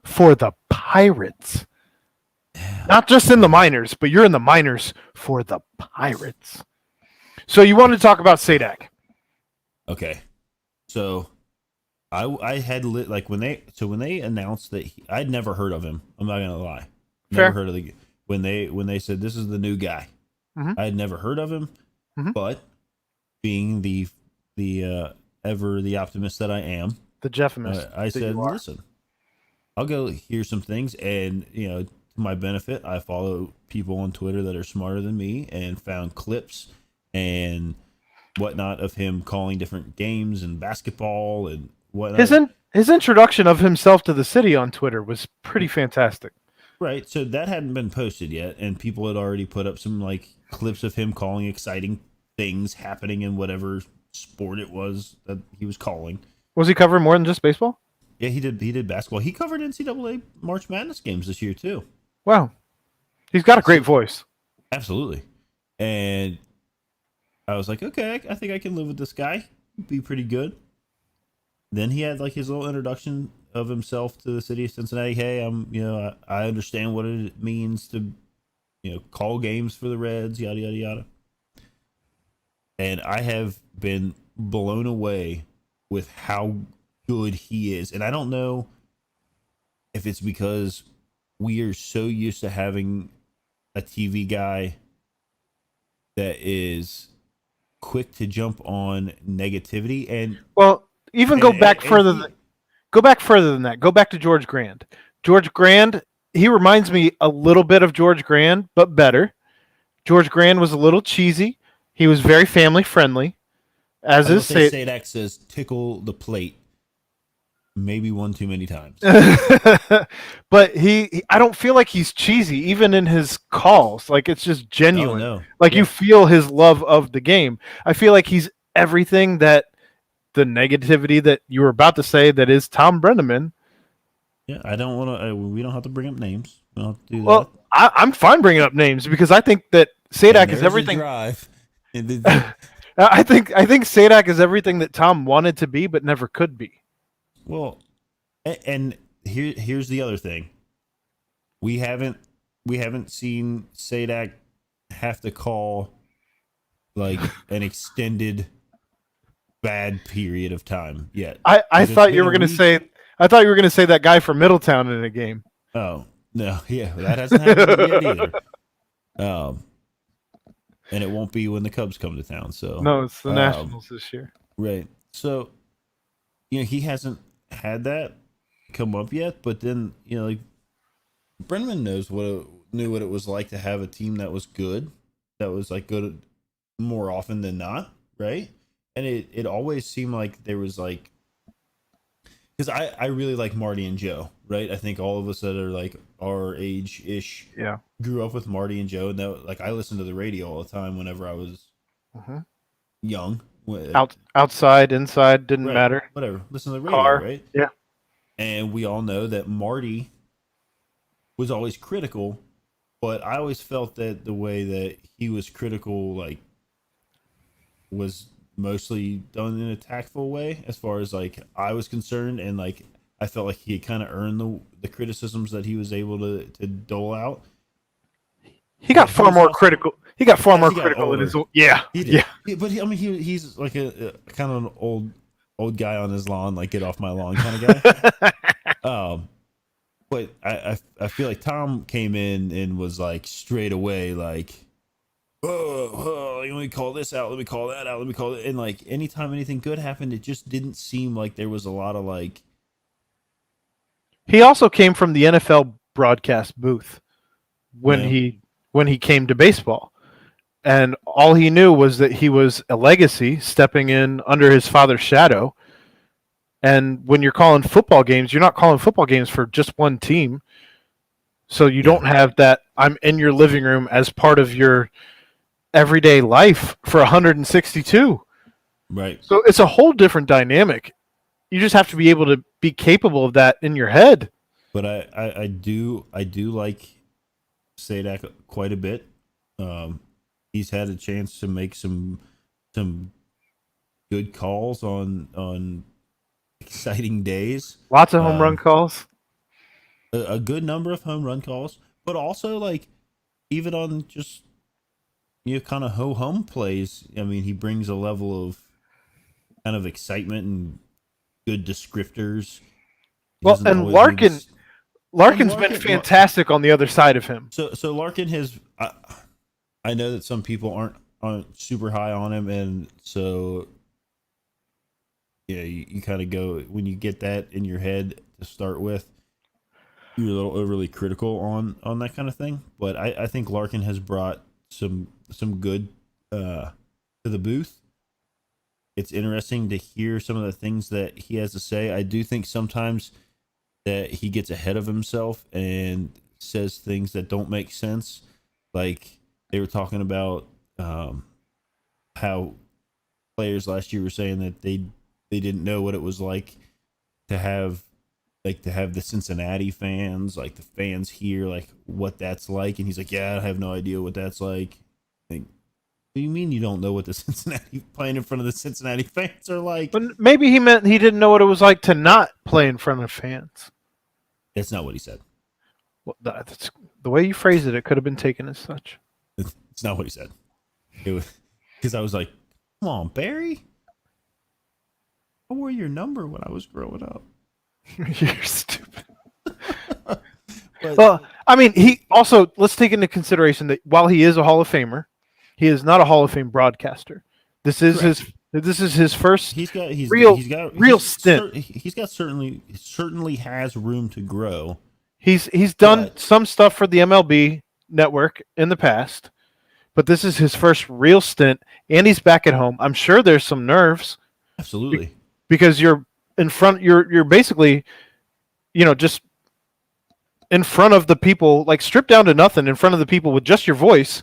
For the Pirates. Not just in the minors, but you're in the minors for the Pirates. So you wanted to talk about Sadak. Okay. So I had like when they announced that I'd never heard of him. I'm not gonna lie. Never heard of when they said this is the new guy. Mm-hmm. I had never heard of him, but being the ever the optimist that I am, the Jeffimist, I said, listen, I'll go hear some things, and to my benefit, I follow people on Twitter that are smarter than me, and found clips and whatnot of him calling different games and basketball and whatnot. His introduction of himself to the city on Twitter was pretty fantastic. Right, so that hadn't been posted yet, and people had already put up some like clips of him calling exciting things happening in whatever sport it was that he was calling. Was he covering more than just baseball? Yeah, he did basketball. He covered NCAA March Madness games this year too. Wow. He's got a great voice. Absolutely. And I was like, okay, I think I can live with this guy. He'd be pretty good. Then he had like his little introduction of himself to the city of Cincinnati. Hey, I understand what it means to, call games for the Reds, yada, yada, yada. And I have been blown away with how good he is. And I don't know if it's because we are so used to having a TV guy that is quick to jump on negativity. And go back further than that. Go back to George Grand. George Grand, he reminds me a little bit of George Grand, but better. George Grand was a little cheesy. He was very family friendly. As is Sadak says, tickle the plate. Maybe one too many times. But I don't feel like he's cheesy, even in his calls. Like, it's just genuine. Oh, no. Like, you feel his love of the game. I feel like he's everything that the negativity that you were about to say that is Tom Brenneman. Yeah, I don't want to. We don't have to bring up names. We don't have to do that. I'm fine bringing up names because I think that Sadak is everything. Drive. I think Sadak is everything that Tom wanted to be but never could be. Well, and here's the other thing. We haven't seen Sadak have to call like an extended bad period of time yet. I thought you were going to say that guy from Middletown in a game. Oh, no. Yeah, that hasn't happened yet either. And it won't be when the Cubs come to town. So no, it's the Nationals this year. Right. So, he hasn't had that, come up yet. But then like Brennan knew what it was like to have a team that was good, that was like good more often than not, right? And it always seemed like there was like, because I really like Marty and Joe, right? I think all of us that are like our age ish grew up with Marty and Joe, and that, like, I listened to the radio all the time whenever I was young. Outside, inside, didn't Right, matter. whatever. Listen to the radio, Car, right? yeah. And we all know that Marty was always critical, but I always felt that the way that he was critical, like, was mostly done in a tactful way, as far as like I was concerned, and like I felt like he had kind of earned the criticisms that he was able to dole out. He got far more critical. He got far more critical in his. Yeah, he did. Yeah. But I mean, he's like a kind of an old guy on his lawn, like get off my lawn kind of guy. But I feel like Tom came in and was like straight away like, oh, let me call this out, let me call that out, let me call it. And like anytime anything good happened, it just didn't seem like there was a lot of like. He also came from the NFL broadcast booth when he came to baseball, and all he knew was that he was a legacy stepping in under his father's shadow. And when you're calling football games, you're not calling football games for just one team. So you don't have that I'm in your living room as part of your everyday life for 162. Right. So it's a whole different dynamic. You just have to be able to be capable of that in your head. But I do like Sadak quite a bit. He's had a chance to make some good calls on exciting days. Lots of home run calls. A good number of home run calls, but also like even on just kind of ho hum plays. I mean, he brings a level of kind of excitement and good descriptors. Well, and Larkin's been fantastic on the other side of him. So Larkin has. I know that some people aren't super high on him, and so yeah, you kind of go when you get that in your head to start with. You're a little overly critical on that kind of thing, but I think Larkin has brought some good to the booth. It's interesting to hear some of the things that he has to say. I do think sometimes that he gets ahead of himself and says things that don't make sense. Like they were talking about how players last year were saying that they didn't know what it was like to have the Cincinnati fans, like the fans here, like what that's like. And he's like, yeah, I have no idea what that's like. Like, what do you mean you don't know what the Cincinnati playing in front of the Cincinnati fans are like? But maybe he meant he didn't know what it was like to not play in front of fans. That's not what he said. Well, that's, the way you phrased it, it could have been taken as such. It's not what he said. It was because I was like, come on, Barry. I wore your number when I was growing up. You're stupid. Well, I mean, he also, let's take into consideration that while he is a Hall of Famer, he is not a Hall of Fame broadcaster. This is his first real stint. He's got certainly has room to grow. He's done some stuff for the MLB network in the past, but this is his first real stint, and he's back at home. I'm sure there's some nerves. Absolutely. Because you're in front, you're basically, just in front of the people, like stripped down to nothing in front of the people with just your voice,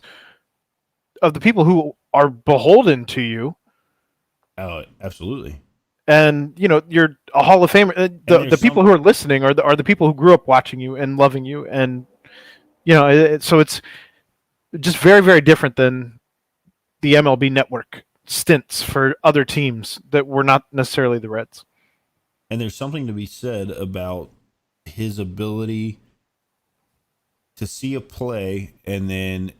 of the people who are beholden to you. Oh, absolutely. And you're a Hall of Famer. The people who are listening are the people who grew up watching you and loving you, and so it's just very, very different than the MLB network stints for other teams that were not necessarily the Reds. And there's something to be said about his ability to see a play and then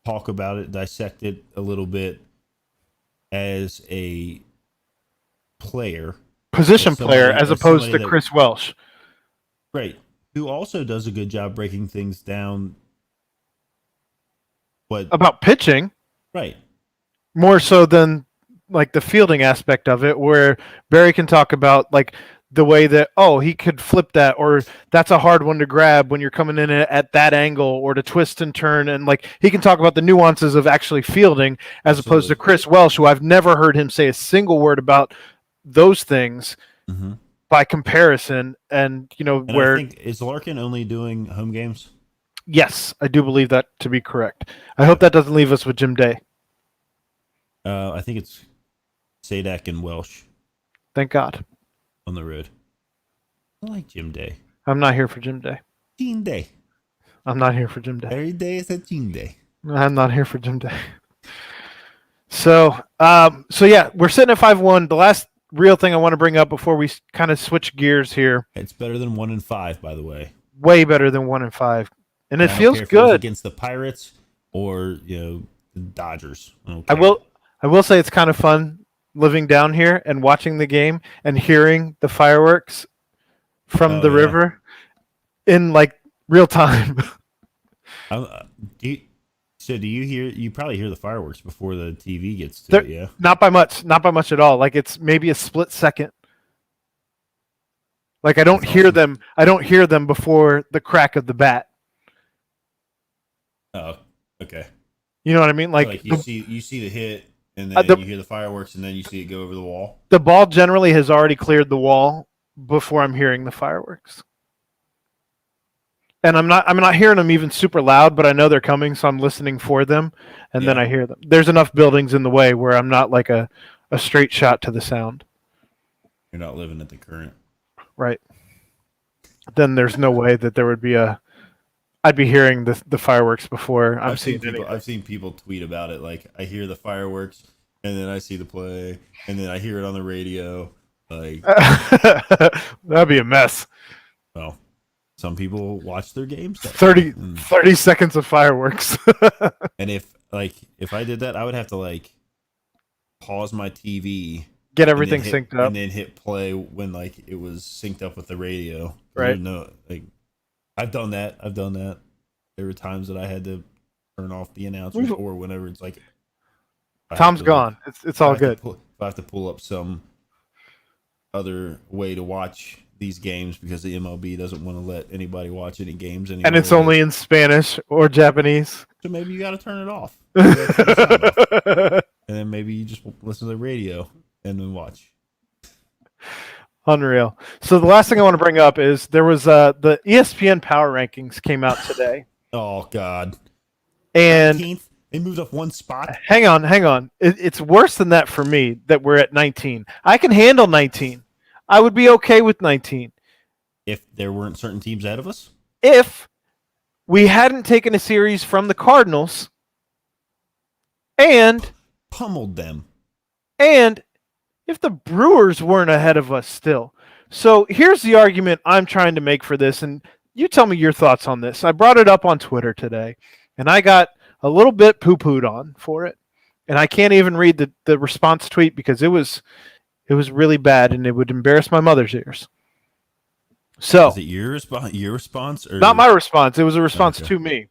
talk about it, dissect it a little bit as a player. Position player, as opposed to Chris Welsh. Right. Who also does a good job breaking things down. But about pitching. Right. More so than like the fielding aspect of it, where Barry can talk about like the way that, oh, he could flip that, or that's a hard one to grab when you're coming in at that angle, or to twist and turn. And like, he can talk about the nuances of actually fielding, as opposed to Chris Welsh, who I've never heard him say a single word about those things by comparison. And, I think, is Larkin only doing home games? Yes, I do believe that to be correct. I hope that doesn't leave us with Jim Day. I think it's Sadak and Welsh. Thank God. On the road. I like Jim Day. I'm not here for Jim Day. Gene Day. I'm not here for Jim Day. Every day is a Gene Day. I'm not here for Jim Day. So yeah, we're sitting at 5-1. The last real thing I want to bring up before we kind of switch gears here. It's better than 1-5, by the way. Way better than 1-5, and it feels good. It was against the Pirates or the Dodgers. I will say it's kind of fun living down here and watching the game and hearing the fireworks from the river in like real time. Do you hear? You probably hear the fireworks before the TV gets to it, yeah? Not by much at all. Like, it's maybe a split second. Like, I don't hear them. I don't hear them before the crack of the bat. Oh, okay. You know what I mean? Like you see the hit, and then you hear the fireworks, and then you see it go over the wall. The ball generally has already cleared the wall before I'm hearing the fireworks. And I'm not hearing them even super loud, but I know they're coming, so I'm listening for them, and then I hear them. There's enough buildings in the way where I'm not like a straight shot to the sound. You're not living at the current. Right. Then there's no way that there would be I'd be hearing the fireworks before I'm seeing anything. I've seen people tweet about it, like, I hear the fireworks, and then I see the play, and then I hear it on the radio. Like, that'd be a mess. Well, some people watch their games. 30 seconds of fireworks. And if I did that, I would have to pause my TV, get everything synced up, and then hit play when it was synced up with the radio. Right. No, I've done that. There were times that I had to turn off the announcers, or whenever it's like Tom's gone. It's all good. If I have to pull up some other way to watch these games because the MLB doesn't want to let anybody watch any games anymore. And it's only in Spanish or Japanese. So maybe you got to turn it off. And then maybe you just listen to the radio and then watch. Unreal. So the last thing I want to bring up is there was the ESPN Power Rankings came out today. Oh, God. And 19th? They moved up one spot. Hang on. It's worse than that for me that we're at 19. I can handle 19. I would be okay with 19. If there weren't certain teams ahead of us? If we hadn't taken a series from the Cardinals and pummeled them. And if the Brewers weren't ahead of us still. So here's the argument I'm trying to make for this, and you tell me your thoughts on this. I brought it up on Twitter today, and I got a little bit poo-pooed on for it. And I can't even read the response tweet because it was really bad, and it would embarrass my mother's ears. So, is it your response? Or not my response. It was a response to me.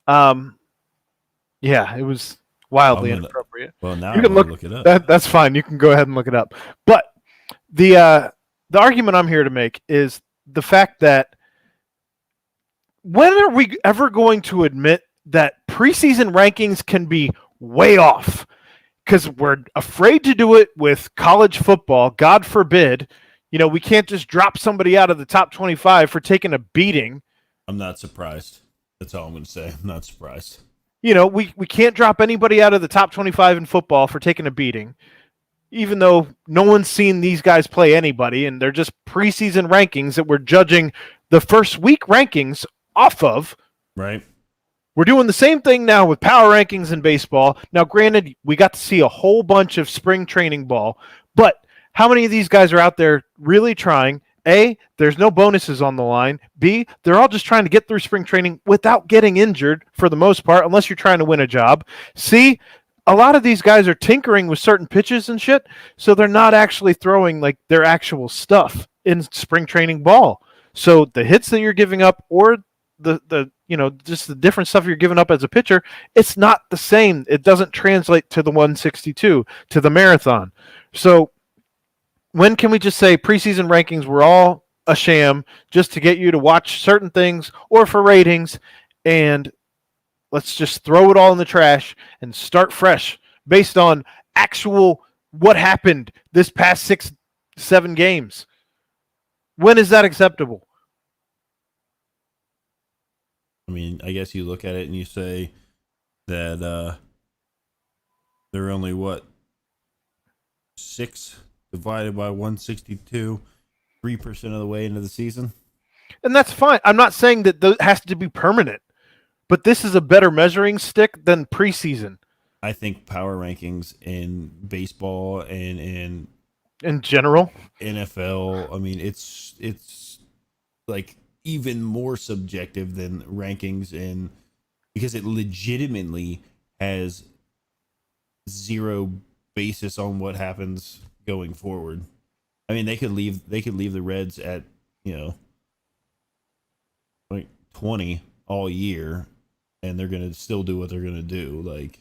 Yeah, it was wildly inappropriate. Well, now you can look it up. That's fine. You can go ahead and look it up. But the argument I'm here to make is the fact that when are we ever going to admit that preseason rankings can be way off? Because we're afraid to do it with college football. God forbid. We can't just drop somebody out of the top 25 for taking a beating. I'm not surprised. That's all I'm going to say. I'm not surprised. We can't drop anybody out of the top 25 in football for taking a beating, even though no one's seen these guys play anybody, and they're just preseason rankings that we're judging the first week rankings off of. Right. We're doing the same thing now with power rankings in baseball. Now, granted, we got to see a whole bunch of spring training ball, but how many of these guys are out there really trying? A, there's no bonuses on the line. B, they're all just trying to get through spring training without getting injured for the most part, unless you're trying to win a job. C, a lot of these guys are tinkering with certain pitches and shit, so they're not actually throwing their actual stuff in spring training ball. So the hits that you're giving up, or the just the different stuff you're giving up as a pitcher, it's not the same. It doesn't translate to the 162, to the marathon. So When can we just say preseason rankings were all a sham just to get you to watch certain things or for ratings, and let's just throw it all in the trash and start fresh based on actual what happened this past 6-7 games? When is that acceptable? I mean, I guess you look at it and you say that they're only what 6 divided by 162, 3% of the way into the season. And that's fine. I'm not saying that has to be permanent, but this is a better measuring stick than preseason. I think power rankings in baseball and in general, NFL, I mean, it's like even more subjective than rankings in, because it legitimately has zero basis on what happens going forward. I mean, they could leave the Reds at, like 20 all year, and they're gonna still do what they're gonna do. Like,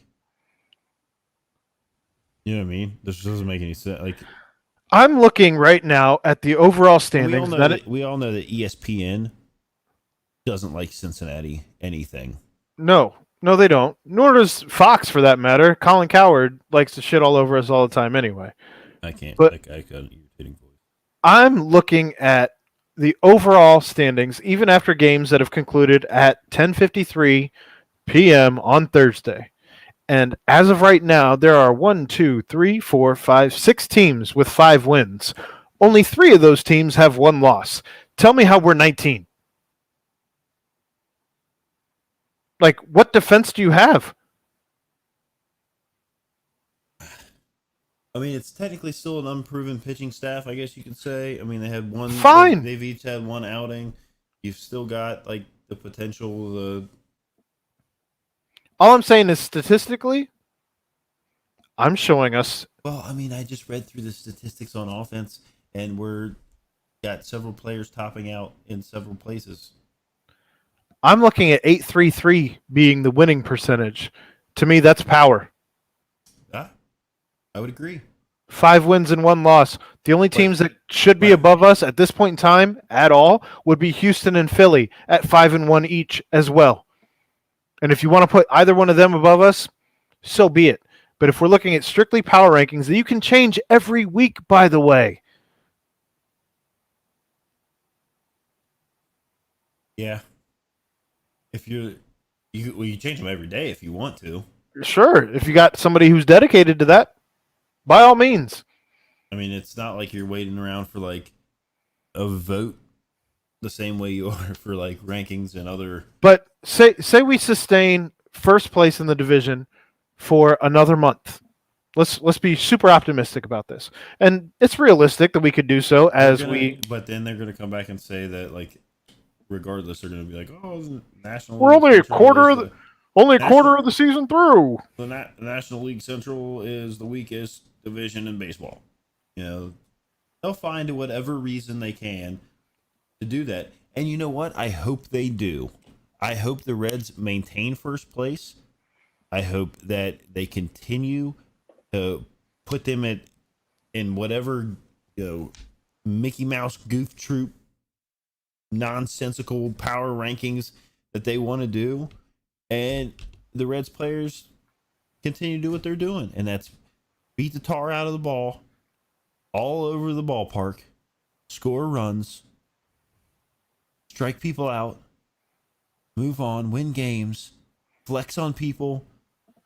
you know what I mean? This doesn't make any sense. Like, I'm looking right now at the overall standings. We all know that ESPN doesn't like Cincinnati anything. No, they don't. Nor does Fox, for that matter. Colin Cowherd likes to shit all over us all the time anyway. I can't. But I got an irritating voice. I'm looking at the overall standings, even after games that have concluded at 10:53 p.m. on Thursday. And as of right now, there are 6 teams with 5 wins. Only 3 of those teams have 1 loss. Tell me how we're 19. Like, what defense do you have? I mean, it's technically still an unproven pitching staff, I guess you could say. I mean, they had one. Fine. They've each had 1 outing. You've still got like the potential. All I'm saying is statistically, I'm showing us. Well, I mean, I just read through the statistics on offense, and we're got several players topping out in several places. I'm looking at 8.33 being the winning percentage. To me, that's power. I would agree. 5 wins and 1 loss. The only teams that should be above us at this point in time at all would be Houston and Philly at 5-1 each as well. And if you want to put either one of them above us, so be it. But if we're looking at strictly power rankings that you can change every week, by the way. Yeah. If you change them every day if you want to. Sure. If you got somebody who's dedicated to that, by all means. I mean, it's not like you're waiting around for like a vote the same way you are for like rankings and other. But say we sustain first place in the division for another month. Let's be super optimistic about this, and it's realistic that we could do so But then they're going to come back and say that like, regardless, they're going to be like, oh, the National. We're only a quarter of the season through. The National League Central is the weakest division in baseball. They'll find whatever reason they can to do that. And you know what? I hope they do. I hope the Reds maintain first place. I hope that they continue to put them in whatever Mickey Mouse goof troop nonsensical power rankings that they want to do, and the Reds players continue to do what they're doing, and that's beat the tar out of the ball all over the ballpark, score runs, strike people out, move on, win games, flex on people,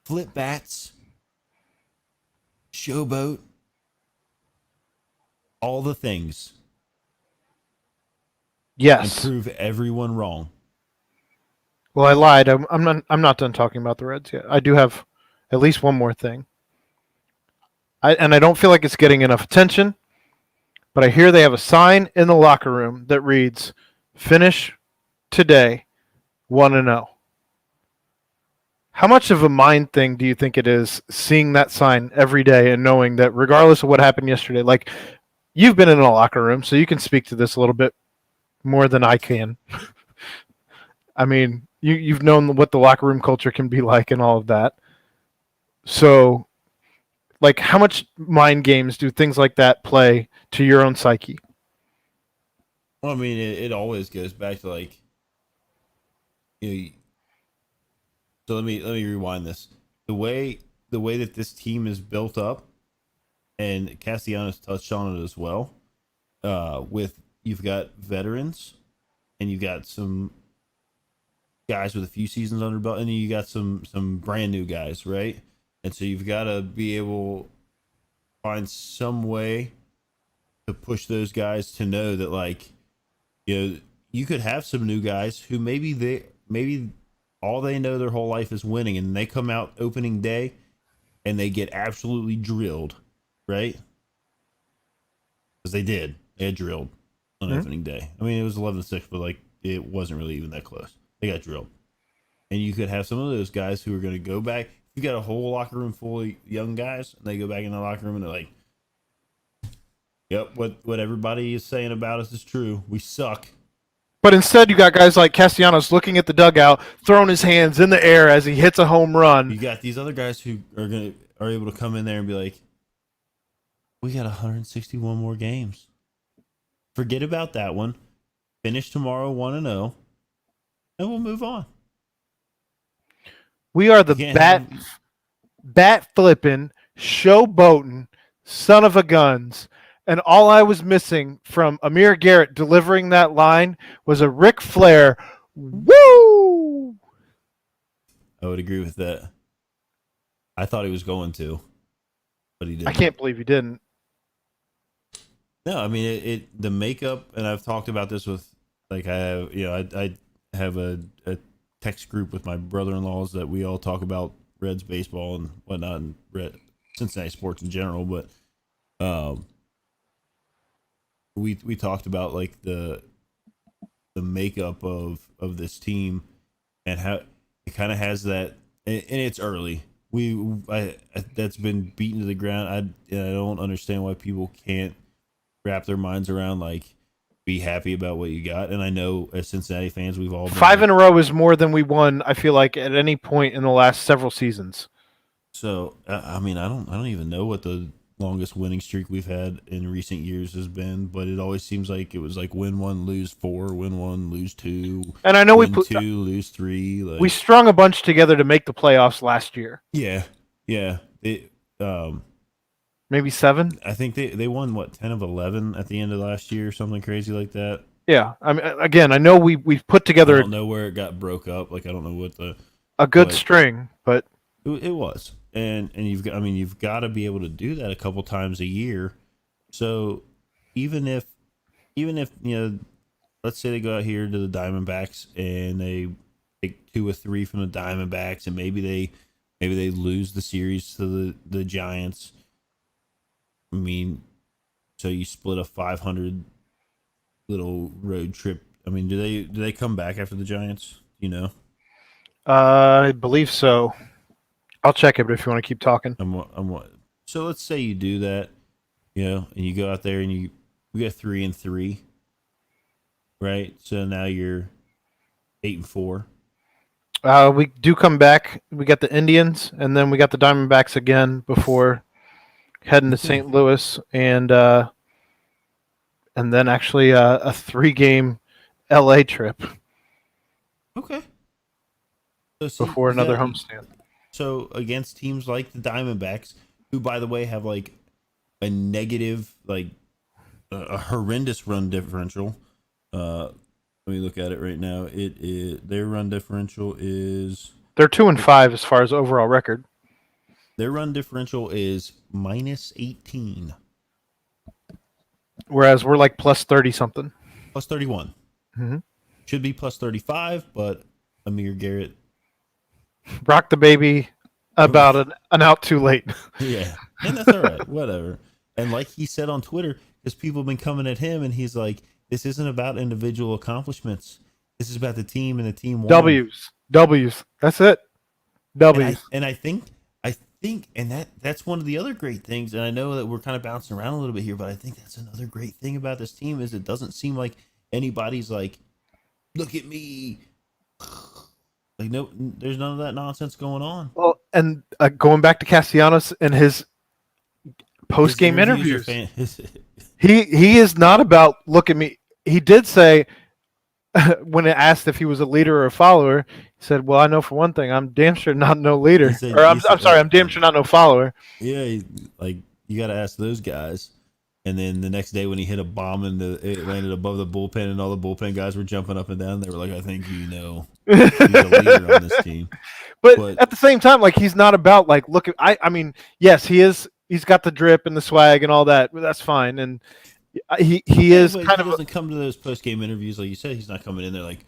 flip bats, showboat, all the things. Yes. And prove everyone wrong. Well, I lied. I'm not done talking about the Reds yet. I do have at least one more thing. I don't feel like it's getting enough attention, but I hear they have a sign in the locker room that reads, "Finish today 1-0." How much of a mind thing do you think it is seeing that sign every day and knowing that regardless of what happened yesterday, like you've been in a locker room, so you can speak to this a little bit more than I can. I mean, you've known what the locker room culture can be like and all of that. So, like, how much mind games do things like that play to your own psyche? Well, I mean, it always goes back to like, you know, so let me rewind this. The way that this team is built up, and Castellanos touched on it as well. With you've got veterans, and you've got some guys with a few seasons under belt, and then you got some brand new guys, right? And so you've got to be able to find some way to push those guys to know that, like, you could have some new guys who maybe all they know their whole life is winning, and they come out opening day and they get absolutely drilled, right? Because they did. They had drilled on opening day. I mean, it was 11-6, but like it wasn't really even that close. They got drilled. And you could have some of those guys who are going to go back. You got a whole locker room full of young guys, and they go back in the locker room and they're like, "Yep, what everybody is saying about us is true. We suck." But instead, you got guys like Castellanos looking at the dugout, throwing his hands in the air as he hits a home run. You got these other guys who are able to come in there and be like, "We got 161 more games. Forget about that one. Finish tomorrow 1-0, and we'll move on." We are the bat flipping, showboating, son of a guns. And all I was missing from Amir Garrett delivering that line was a Ric Flair, woo! I would agree with that. I thought he was going to, but he didn't. I can't believe he didn't. No, I mean the makeup, and I've talked about this with, like, I have a text group with my brother-in-laws that we all talk about Reds baseball and whatnot, and Cincinnati sports in general. But we talked about like the makeup of this team and how it kind of has that, and it's early. That's been beaten to the ground. I don't understand why people can't wrap their minds around, like, be happy about what you got. And I know as Cincinnati fans, we've all been 5 in a row is more than we won, I feel like, at any point in the last several seasons. So I mean, I don't even know what the longest winning streak we've had in recent years has been, but it always seems like it was like win 1, lose 4, win 1, lose 2. And I know win 2, lose 3. Like, we strung a bunch together to make the playoffs last year. Yeah. Maybe 7. I think they won 10 of 11 at the end of last year, or something crazy like that. Yeah, I mean, again, I know we've put together. I don't know where it got broke up. Like, I don't know what a good string, but it was. And you've got to be able to do that a couple times a year. So even if let's say they go out here to the Diamondbacks and they take 2 or 3 from the Diamondbacks, and maybe they lose the series to the Giants. I mean, so you split a 500 little road trip. I mean, do they come back after the Giants? You know, I believe so. I'll check it, but if you want to keep talking, so let's say you do that, and you go out there and we got 3-3, right? So now you're 8-4. We do come back. We got the Indians, and then we got the Diamondbacks again before heading to St. Louis, and then actually a 3-game LA trip. Okay. So before another homestand. So against teams like the Diamondbacks, who, by the way, have like a negative, like a horrendous run differential. Let me look at it right now. It is their run differential is they're 2-5 as far as overall record. Their run differential is -18. Whereas we're like plus 30 something. Plus 31. Mm-hmm. Should be plus 35, but Amir Garrett rocked the baby about an out too late. Yeah, and that's all right. Whatever. And like he said on Twitter, because people have been coming at him, and he's like, this isn't about individual accomplishments. This is about the team, and the team won. W's. That's it. W's. And I think, and that's one of the other great things. And I know that we're kind of bouncing around a little bit here, but I think that's another great thing about this team is it doesn't seem like anybody's like, look at me. Like, no, there's none of that nonsense going on. Well, and going back to Castellanos and his post-game interviews, He is not about look at me. He did say when asked if he was a leader or a follower, he said, "Well, I know for one thing, I'm damn sure not no He leader, said, or he I'm said, sorry, I'm damn sure not no follower." yeah, like you got to ask those guys. And then the next day when he hit a bomb and it landed above the bullpen and all the bullpen guys were jumping up and down, they were like, I think he's a leader on this team. But But at the same time, like he's not about like look at I mean, yes, he is. He's got the drip and the swag and all that. But that's fine, and he yeah, is but kind he of doesn't come to those post game interviews like you said. He's not coming in there like,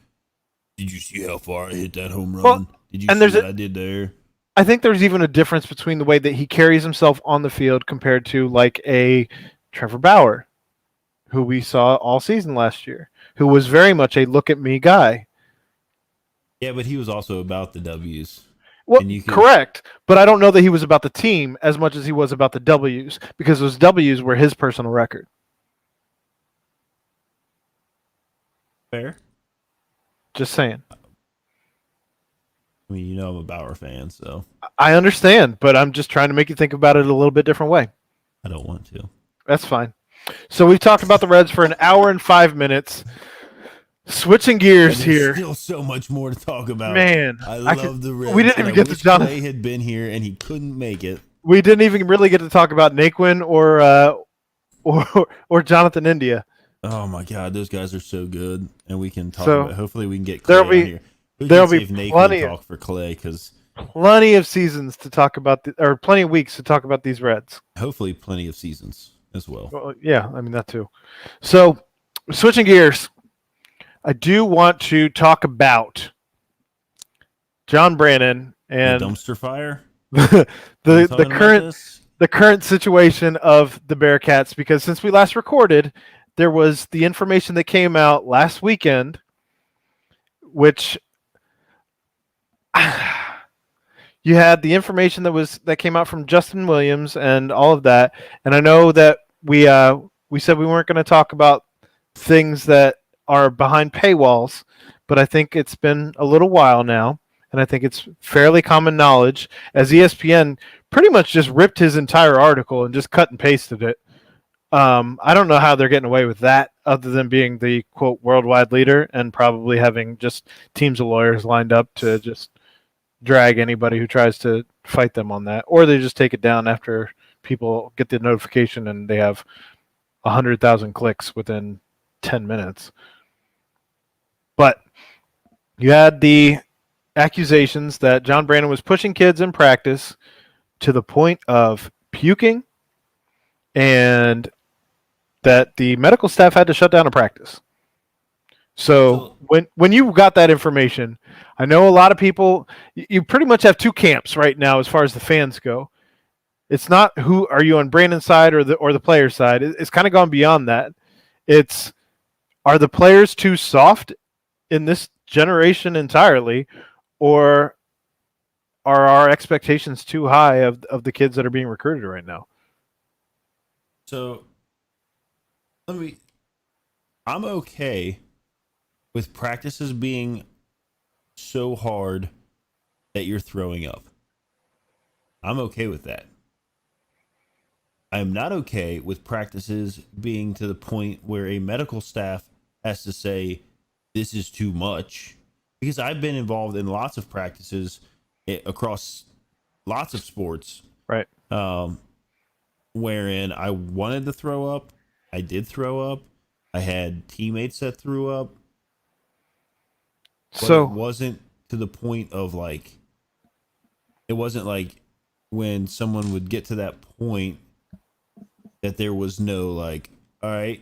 did you see how far I hit that home well, run? Did you and see there's what a, I did there? I think there's even a difference between the way that he carries himself on the field compared to like a Trevor Bauer, who we saw all season last year, who was very much a look at me guy. Yeah, but he was also about the W's, Well, and you could correct, but I don't know that he was about the team as much as he was about the W's because those W's were his personal record. fair. Just saying. I mean, I'm a Bauer fan, so I understand, but I'm just trying to make you think about it a little bit different way. I don't want to. That's fine. So we've talked about the Reds for an hour and 5 minutes. Switching gears And there's here, still so much more to talk about. man. I love the Reds. We didn't even get to John. Clay had been here and he couldn't make it. We didn't even really get to talk about Naquin or Jonathan India. Oh my God, those guys are so good, and we can talk So, about. Hopefully, we can get Clay there'll on be- here. We there'll can be see if Nate plenty can of- talk for Clay because Plenty of seasons to talk about, or plenty of weeks to talk about these Reds. hopefully plenty of seasons as well. Well, yeah, I mean that too. So, switching gears, I do want to talk about John Brannon and The dumpster fire. the Are we the talking about current this? the current situation of the Bearcats, because since we last recorded, there was the information that came out last weekend, which you had the information that came out from Justin Williams and all of that, and I know that we said we weren't going to talk about things that are behind paywalls, but I think it's been a little while now, and I think it's fairly common knowledge as ESPN pretty much just ripped his entire article and just cut and pasted it. I don't know how they're getting away with that, other than being the quote worldwide leader and probably having just teams of lawyers lined up to just drag anybody who tries to fight them on that, or they just take it down after people get the notification and they have 100,000 clicks within 10 minutes. But you had the accusations that John Brandon was pushing kids in practice to the point of puking, and that the medical staff had to shut down a practice. So when you got that information, I know a lot of people, you pretty much have two camps right now as far as the fans go. It's not who are you on Brandon's side or the player side. It's kind of gone beyond that. It's, are the players too soft in this generation entirely, or are our expectations too high of the kids that are being recruited right now? So I'm okay with practices being so hard that you're throwing up. I'm okay with that. I am not okay with practices being to the point where a medical staff has to say, this is too much. Because I've been involved in lots of practices across lots of sports. Right. Wherein I wanted to throw up. I did throw up. I had teammates that threw up. But So it wasn't to the point of like, it wasn't like when someone would get to that point that there was no like, all right,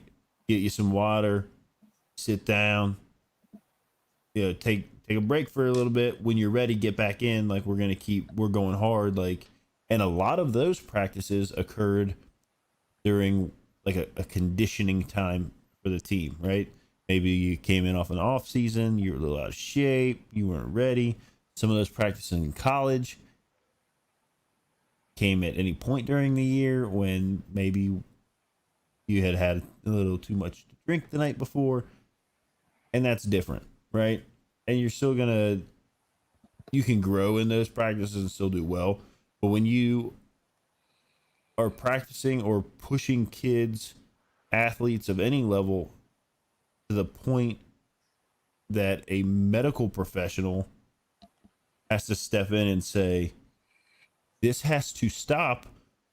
get you some water, sit down, take a break for a little bit. When you're ready, get back in. Like we're going hard. Like, and a lot of those practices occurred during like a conditioning time for the team, right? Maybe you came in off an off season, you were a little out of shape, you weren't ready. Some of those practices in college came at any point during the year when maybe you had a little too much to drink the night before, and that's different, right? And you're still you can grow in those practices and still do well. But when you are practicing or pushing kids athletes of any level to the point that a medical professional has to step in and say, this has to stop,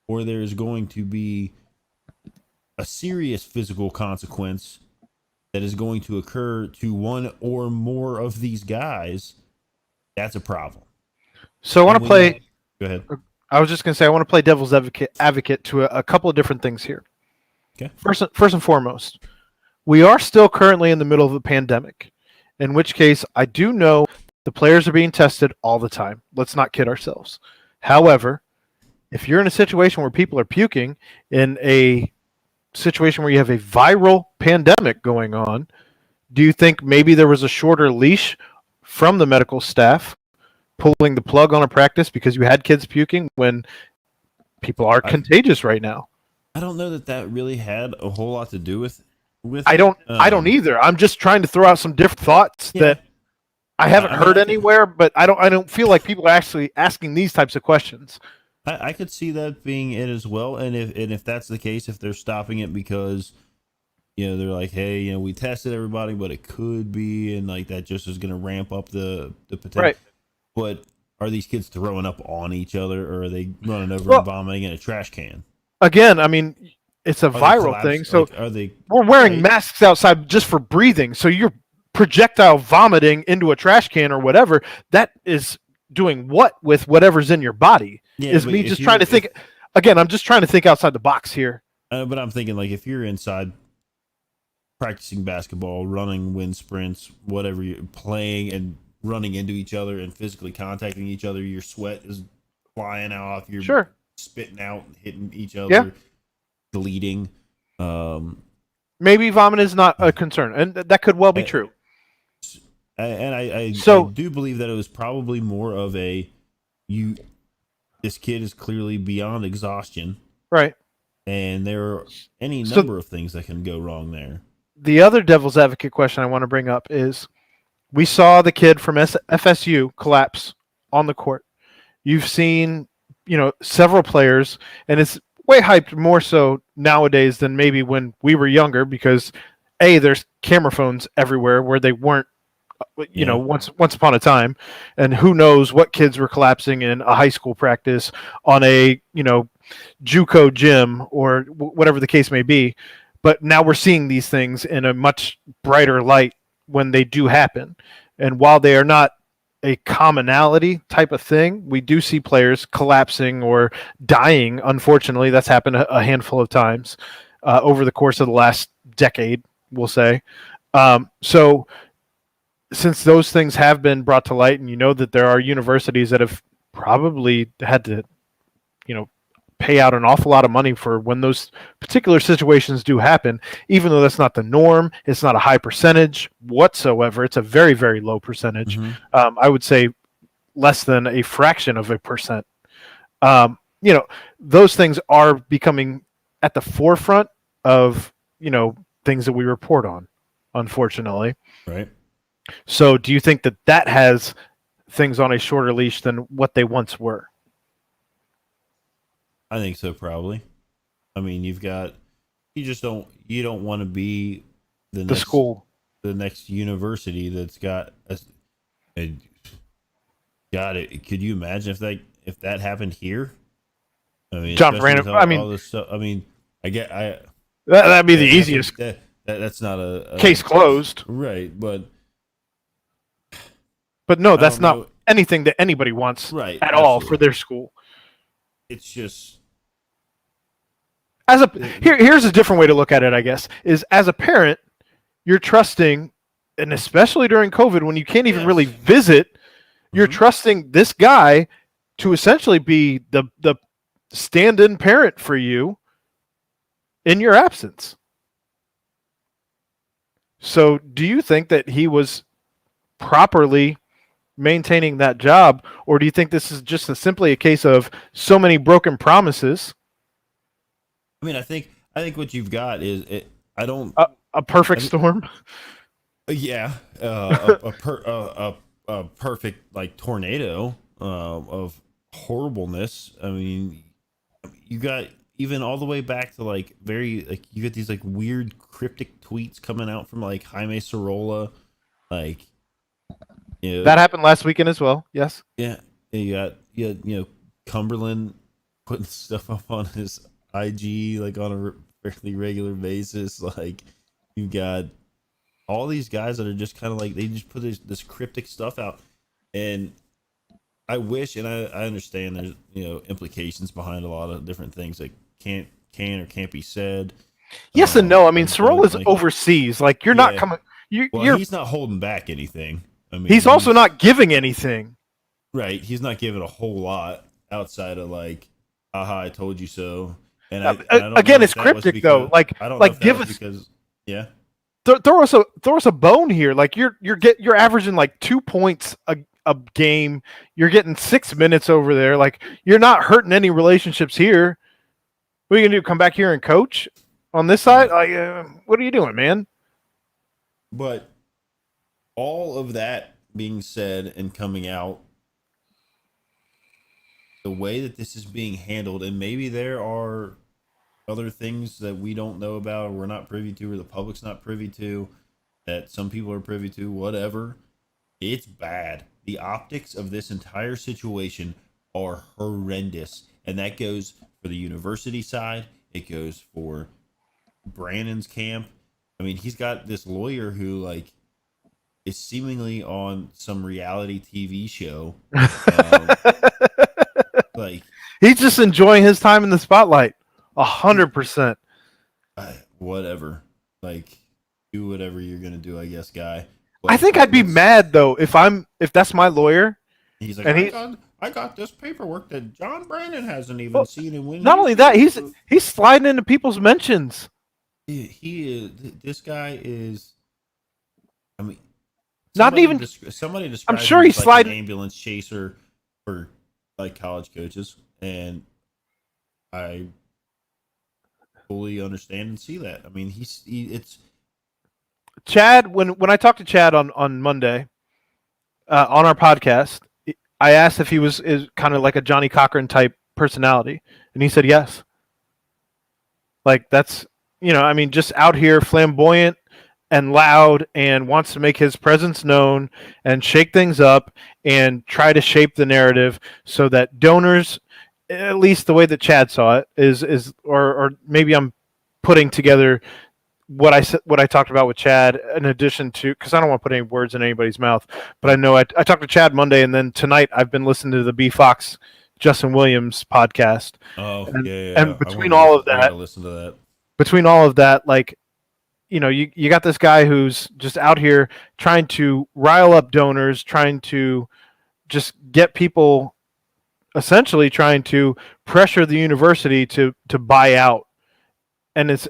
or there's going to be a serious physical consequence that is going to occur to one or more of these guys. That's a problem. So I want to play. Go ahead. I was just going to say I want to play devil's advocate to a couple of different things here. Okay. First and foremost, we are still currently in the middle of a pandemic, in which case I do know the players are being tested all the time. Let's not kid ourselves. However, if you're in a situation where people are puking, in a situation where you have a viral pandemic going on, do you think maybe there was a shorter leash from the medical staff pulling the plug on a practice because you had kids puking when people are contagious right now? I don't know that really had a whole lot to do with I don't either. I'm just trying to throw out some different thoughts that I haven't heard anywhere, but I don't feel like people are actually asking these types of questions. I could see that being it as well, and if that's the case, if they're stopping it because they're like, hey, we tested everybody, but it could be, and like that just is going to ramp up the potential. Right. But are these kids throwing up on each other, or are they running over and vomiting in a trash can? Again, I mean, it's a viral thing, so we're wearing masks outside just for breathing. So you're projectile vomiting into a trash can or whatever. That is doing what with whatever's in your body? Is me just trying to think. Again, I'm just trying to think outside the box here. But I'm thinking, like, if you're inside practicing basketball, running wind sprints, whatever, you're playing and running into each other and physically contacting each other, your sweat is flying off. You're spitting out, hitting each other, bleeding. Maybe vomit is not a concern, and that could well be true. I do believe that it was probably more of this kid is clearly beyond exhaustion. Right. And there are any number of things that can go wrong there. The other devil's advocate question I want to bring up is we saw the kid from FSU collapse on the court. You've seen, several players, and it's way hyped more so nowadays than maybe when we were younger because, there's camera phones everywhere where they weren't, once upon a time, and who knows what kids were collapsing in a high school practice on a, JUCO gym or whatever the case may be. But now we're seeing these things in a much brighter light when they do happen. And while they are not a commonality type of thing, we do see players collapsing or dying. Unfortunately, that's happened a handful of times over the course of the last decade, we'll say. So since those things have been brought to light, and that there are universities that have probably had to, pay out an awful lot of money for when those particular situations do happen, even though that's not the norm, it's not a high percentage whatsoever. It's a very, very low percentage. Mm-hmm. I would say less than a fraction of a percent. Those things are becoming at the forefront of, things that we report on, unfortunately. Right. So do you think that has things on a shorter leash than what they once were? I think so, probably. I mean, you don't want to be the next university that's got could you imagine if that happened here? I mean, all this stuff. I mean, that'd be the easiest. That's not a case closed, right? But no, that's not anything that anybody wants, right? At all for their school. It's just here's a different way to look at it, I guess, is as a parent, you're trusting, and especially during COVID when you can't even really visit, you're trusting this guy to essentially be the stand-in parent for you in your absence. So do you think that he was properly maintaining that job, or do you think this is just simply a case of so many broken promises? I mean, I think what you've got is a perfect storm. Yeah, a perfect like tornado of horribleness. I mean, you even all the way back to like very like you get these like weird cryptic tweets coming out from like Jaime Sorolla, like That happened last weekend as well. Yes. yeah, Cumberland putting stuff up on his IG like on a fairly regular basis. Like you got all these guys that are just kind of like they just put this cryptic stuff out, and I wish, and I understand there's implications behind a lot of different things that can or can't be said. Yes and no. I mean, and Sorolla's like, overseas. Like you're not coming. He's not holding back anything. I mean, he's also not giving anything. Right. He's not giving a whole lot outside of like, "Aha, I told you so." And I don't again, know it's cryptic though. Like, I don't know like if give us because yeah. Throw us a bone here. Like you're averaging like 2 points a game. You're getting 6 minutes over there. Like you're not hurting any relationships here. What are you gonna do? Come back here and coach on this side? Like, what are you doing, man? But all of that being said and coming out, the way that this is being handled, and maybe there are other things that we don't know about, or we're not privy to, or the public's not privy to, that some people are privy to, whatever. It's bad. The optics of this entire situation are horrendous. And that goes for the university side. It goes for Brandon's camp. I mean, he's got this lawyer who, like, is seemingly on some reality TV show. Like, he's just enjoying his time in the spotlight. 100%. Whatever. Like, do whatever you're gonna do, I guess, guy. I think I'd be mad though if that's my lawyer. He's like, and I got this paperwork that John Brandon hasn't even seen, and when not only that, he's sliding into people's mentions. He is. This guy is. I mean, somebody described. I'm sure he's like sliding an ambulance chaser for like college coaches, and I fully understand and see that. I mean, it's Chad. When I talked to Chad on Monday on our podcast, I asked if he is kind of like a Johnny Cochran type personality, and he said yes. Like that's I mean, just out here flamboyant and loud and wants to make his presence known and shake things up and try to shape the narrative so that donors, at least the way that Chad saw it, is or maybe I'm putting together what I talked about with Chad in addition to, because I don't want to put any words in anybody's mouth, but I know I talked to Chad Monday, and then tonight I've been listening to the B Fox Justin Williams podcast. Oh, yeah. And between all of that, listen to that. Between all of that, like, you got this guy who's just out here trying to rile up donors, trying to just get people, essentially trying to pressure the university to buy out, and it's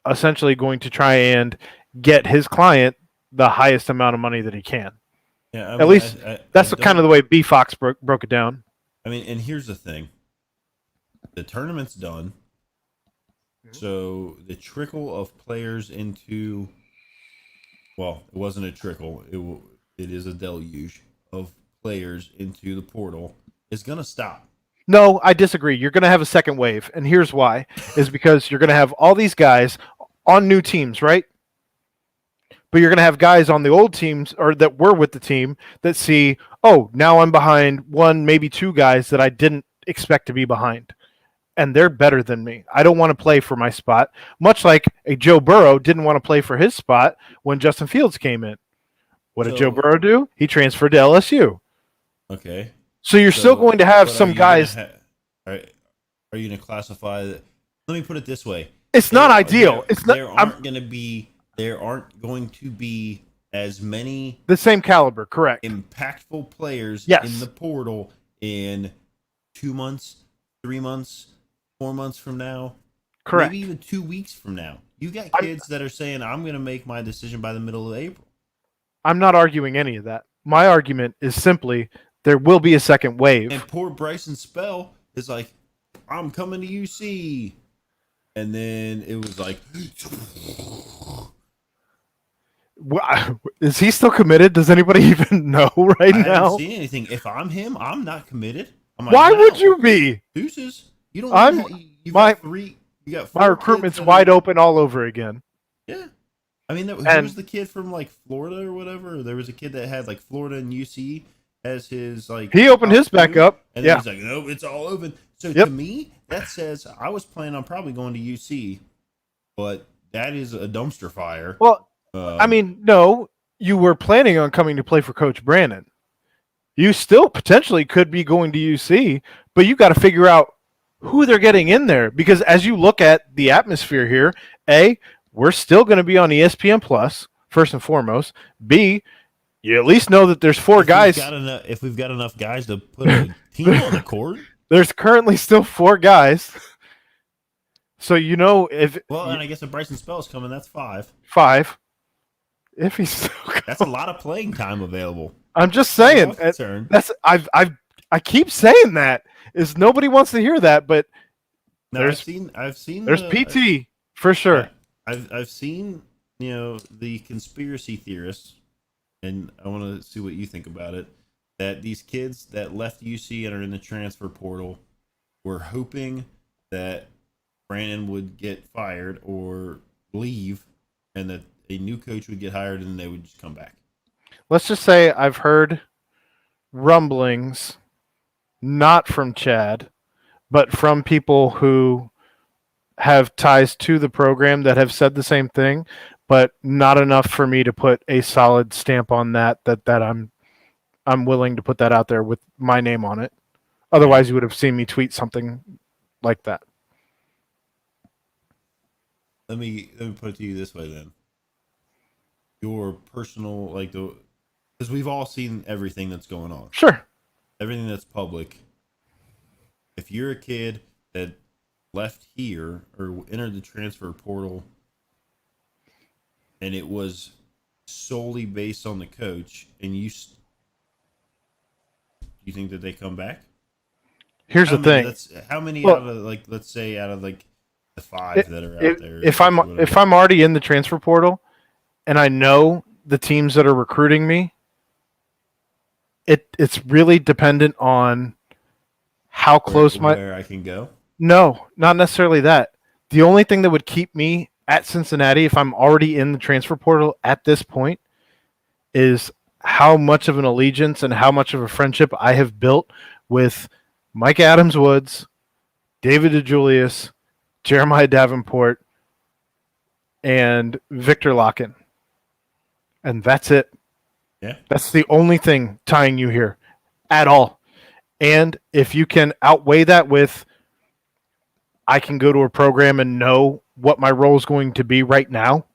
essentially going to try and get his client the highest amount of money that he can. Yeah, at least that's kind of the way B Fox broke it down. I mean, and here's the thing: the tournament's done. So the trickle of players into, well, it wasn't a trickle. It is a deluge of players into the portal is going to stop. No, I disagree. You're going to have a second wave, and here's why: is because you're going to have all these guys on new teams, right? But you're going to have guys on the old teams or that were with the team that see, oh, now I'm behind one, maybe two guys that I didn't expect to be behind. And they're better than me. I don't want to play for my spot. Much like a Joe Burrow didn't want to play for his spot when Justin Fields came in. What did Joe Burrow do? He transferred to LSU. Okay. So you're still going to have some guys. Are you going to classify that? Let me put it this way. It's not ideal. There aren't going to be as many the same caliber, correct? Impactful players yes. in the portal in 2 months, 3 months, 4 months from now, correct? Maybe even 2 weeks from now. You got kids that are saying, "I'm going to make my decision by the middle of April." I'm not arguing any of that. My argument is simply there will be a second wave. And poor Bryson Spell is like, "I'm coming to UC," and then it was like, is he still committed? Does anybody even know right now? I haven't seen anything. If I'm him, I'm not committed. Why would you be? Deuces. You don't. You've got You got My 4 kids recruitment's that wide are open all over again. yeah. I mean, who was And the kid from like Florida or whatever? There was a kid that had like Florida and UC as his like he opened his top back two, up. and then Yeah. he's like, nope, it's all open. So to Yep. me, that says I was planning on probably going to UC, but that is a dumpster fire. Well, I Um, mean, no, you were planning on coming to play for Coach Brandon. You still potentially could be going to UC, but you got to figure out who they're getting in there because as you look at the atmosphere here, A, we're still going to be on ESPN Plus first and foremost. B, you at least know that there's four guys. if we've got enough guys to put a team on the court, There's currently still four guys. So you know if well, and I guess if Bryson Spell's coming, that's 5. five, if he's still That's a lot of playing time available. I'm just saying. That's I keep saying that is nobody wants to hear that, but No, I've seen there's PT for sure. I've seen the conspiracy theorists, and I want to see what you think about it. That these kids that left UC and are in the transfer portal were hoping that Brandon would get fired or leave, and that a new coach would get hired, and they would just come back. Let's just say I've heard rumblings, not from Chad, but from people who have ties to the program that have said the same thing, but not enough for me to put a solid stamp on that I'm willing to put that out there with my name on it. Otherwise, you would have seen me tweet something like that. Let me put it to you this way then. Your personal because we've all seen everything that's going on. Sure. Everything that's public. If you're a kid that left here or entered the transfer portal and it was solely based on the coach, and you think that they come back? Here's the thing. How many out of let's say out of the 5 that are out there? If I'm already in the transfer portal and I know the teams that are recruiting me, it's really dependent on how close where I can go. No, not necessarily that. The only thing that would keep me at Cincinnati if I'm already in the transfer portal at this point is how much of an allegiance and how much of a friendship I have built with Mike Adams Woods, David DeJulius, Jeremiah Davenport, and Victor Locken. And that's it. Yeah. That's the only thing tying you here at all. And if you can outweigh that with I can go to a program and know what my role is going to be right now,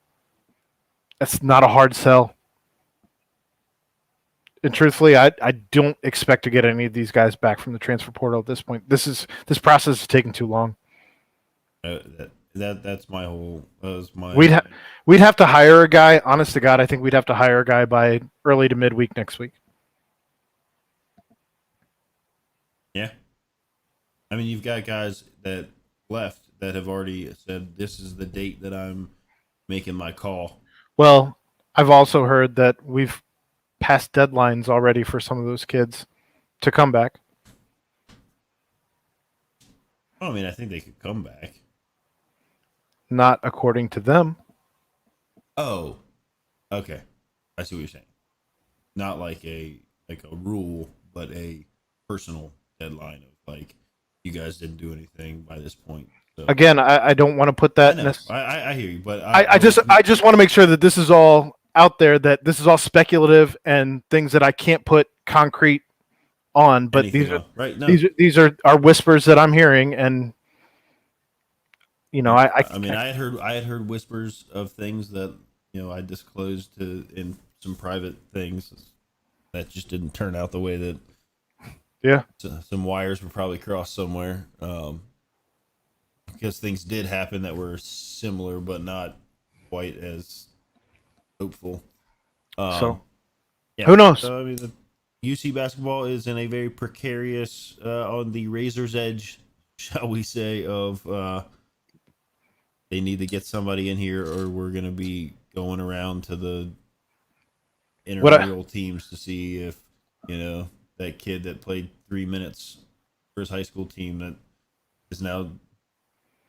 that's not a hard sell. And truthfully, I don't expect to get any of these guys back from the transfer portal at this point. This process is taking too long. That's my whole. We'd have to hire a guy. Honest to God, I think we'd have to hire a guy by early to midweek next week. Yeah, I mean, you've got guys that left that have already said this is the date that I'm making my call. Well, I've also heard that we've passed deadlines already for some of those kids to come back. I mean, I think they could come back. Not according to them. Oh, okay. I see what you're saying. Not like a rule, but a personal deadline of you guys didn't do anything by this point. So. Again, I don't want to put that. I hear you, but I just want to make sure that this is all out there, that this is all speculative and things that I can't put concrete on. But these are whispers that I'm hearing, and I mean, I had heard whispers of things that I disclosed in some private things that just didn't turn out the way that. Yeah, some wires were probably crossed somewhere because things did happen that were similar but not quite as hopeful. So, yeah. Who knows? So, I mean, the UC basketball is in a very precarious, on the razor's edge, shall we say, of they need to get somebody in here, or we're going to be going around to the intramural teams to see if that kid that played 3 minutes for his high school team that is now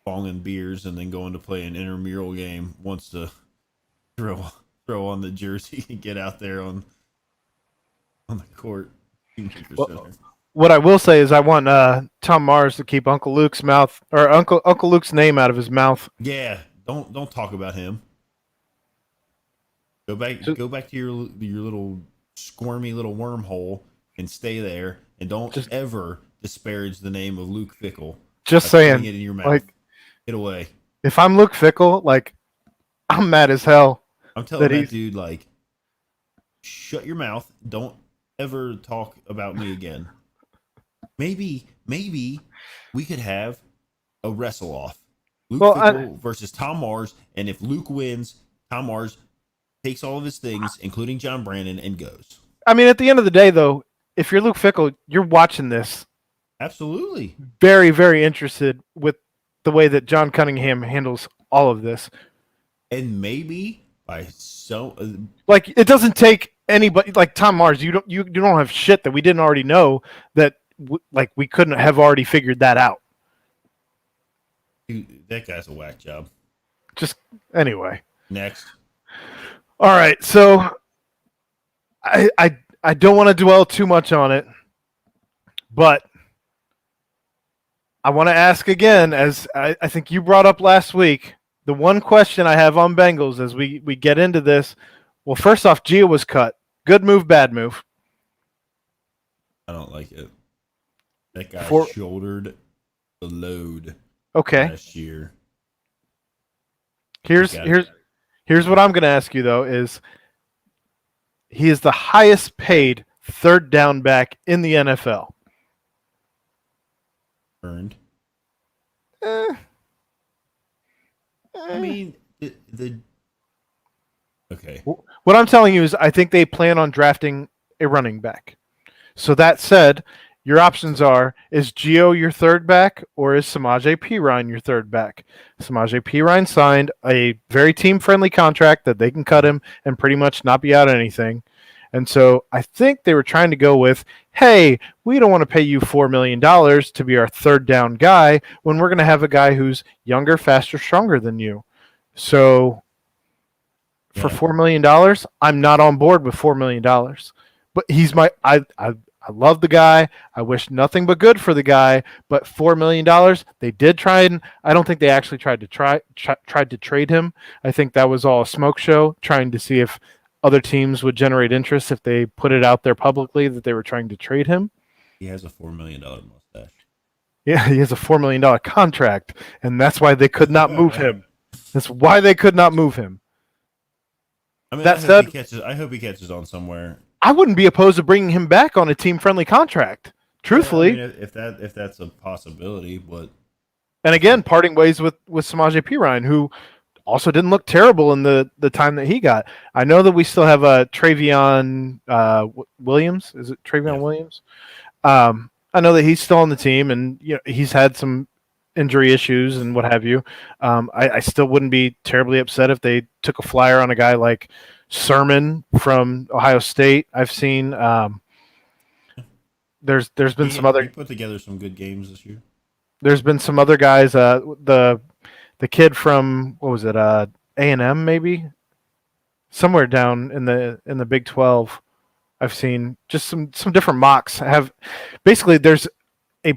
bonging beers and then going to play an intramural game wants to throw on the jersey and get out there on the court. Well, what I will say is I want Tom Mars to keep Uncle Luke's name out of his mouth. Yeah, don't talk about him. Go back to your little squirmy little wormhole and stay there, and don't ever disparage the name of Luke Fickle. Just saying, it in your mouth. Like, get away. If I'm Luke Fickle, like, I'm mad as hell. I'm telling that dude, like, shut your mouth. Don't ever talk about me again. Maybe we could have a wrestle off. Luke Fickle versus Tom Mars, and if Luke wins, Tom Mars takes all of his things, including John Brandon, and goes. I mean, at the end of the day, though, if you're Luke Fickle, you're watching this. Absolutely. Very, very interested with the way that John Cunningham handles all of this. And maybe like, it doesn't take anybody like Tom Mars. You don't have shit that we didn't already know that like we couldn't have already figured that out. Dude, that guy's a whack job. Just anyway. Next. All right, so I don't want to dwell too much on it, but I want to ask again, as I think you brought up last week, the one question I have on Bengals as we get into this. Well, first off, Gio was cut. Good move, bad move? I don't like it. That guy shouldered the load last year. Here's what I'm going to ask you, though, is he is the highest paid third down back in the NFL. Earned. I mean, okay. What I'm telling you is I think they plan on drafting a running back. So that said, your options are, is Gio your third back or is Samaje Perine your third back? Samaje Perine signed a very team-friendly contract that they can cut him and pretty much not be out anything. And so I think they were trying to go with, hey, we don't want to pay you $4 million to be our third down guy when we're going to have a guy who's younger, faster, stronger than you. So for $4 million, I'm not on board with $4 million. But he's I love the guy. I wish nothing but good for the guy. But $4 million, they did try, and I don't think they actually tried to trade him. I think that was all a smoke show, trying to see if other teams would generate interest if they put it out there publicly that they were trying to trade him. He has a $4 million mustache. Yeah, he has a $4 million contract, and that's why they could not move him. That's why they could not move him. I mean, I hope he catches on somewhere. I wouldn't be opposed to bringing him back on a team-friendly contract. Truthfully, yeah, I mean, if that's a possibility, but and again, parting ways with Samaje Perine, who also didn't look terrible in the time that he got. I know that we still have Travion Williams. Is it Travion Williams? I know that he's still on the team, and he's had some injury issues and what have you. I still wouldn't be terribly upset if they took a flyer on a guy like Sermon from Ohio State. I've seen there's been some other. He put together some good games this year. There's been some other guys. The kid from what was it? A&M maybe, somewhere down in the Big 12. I've seen just some different mocks. Basically there's a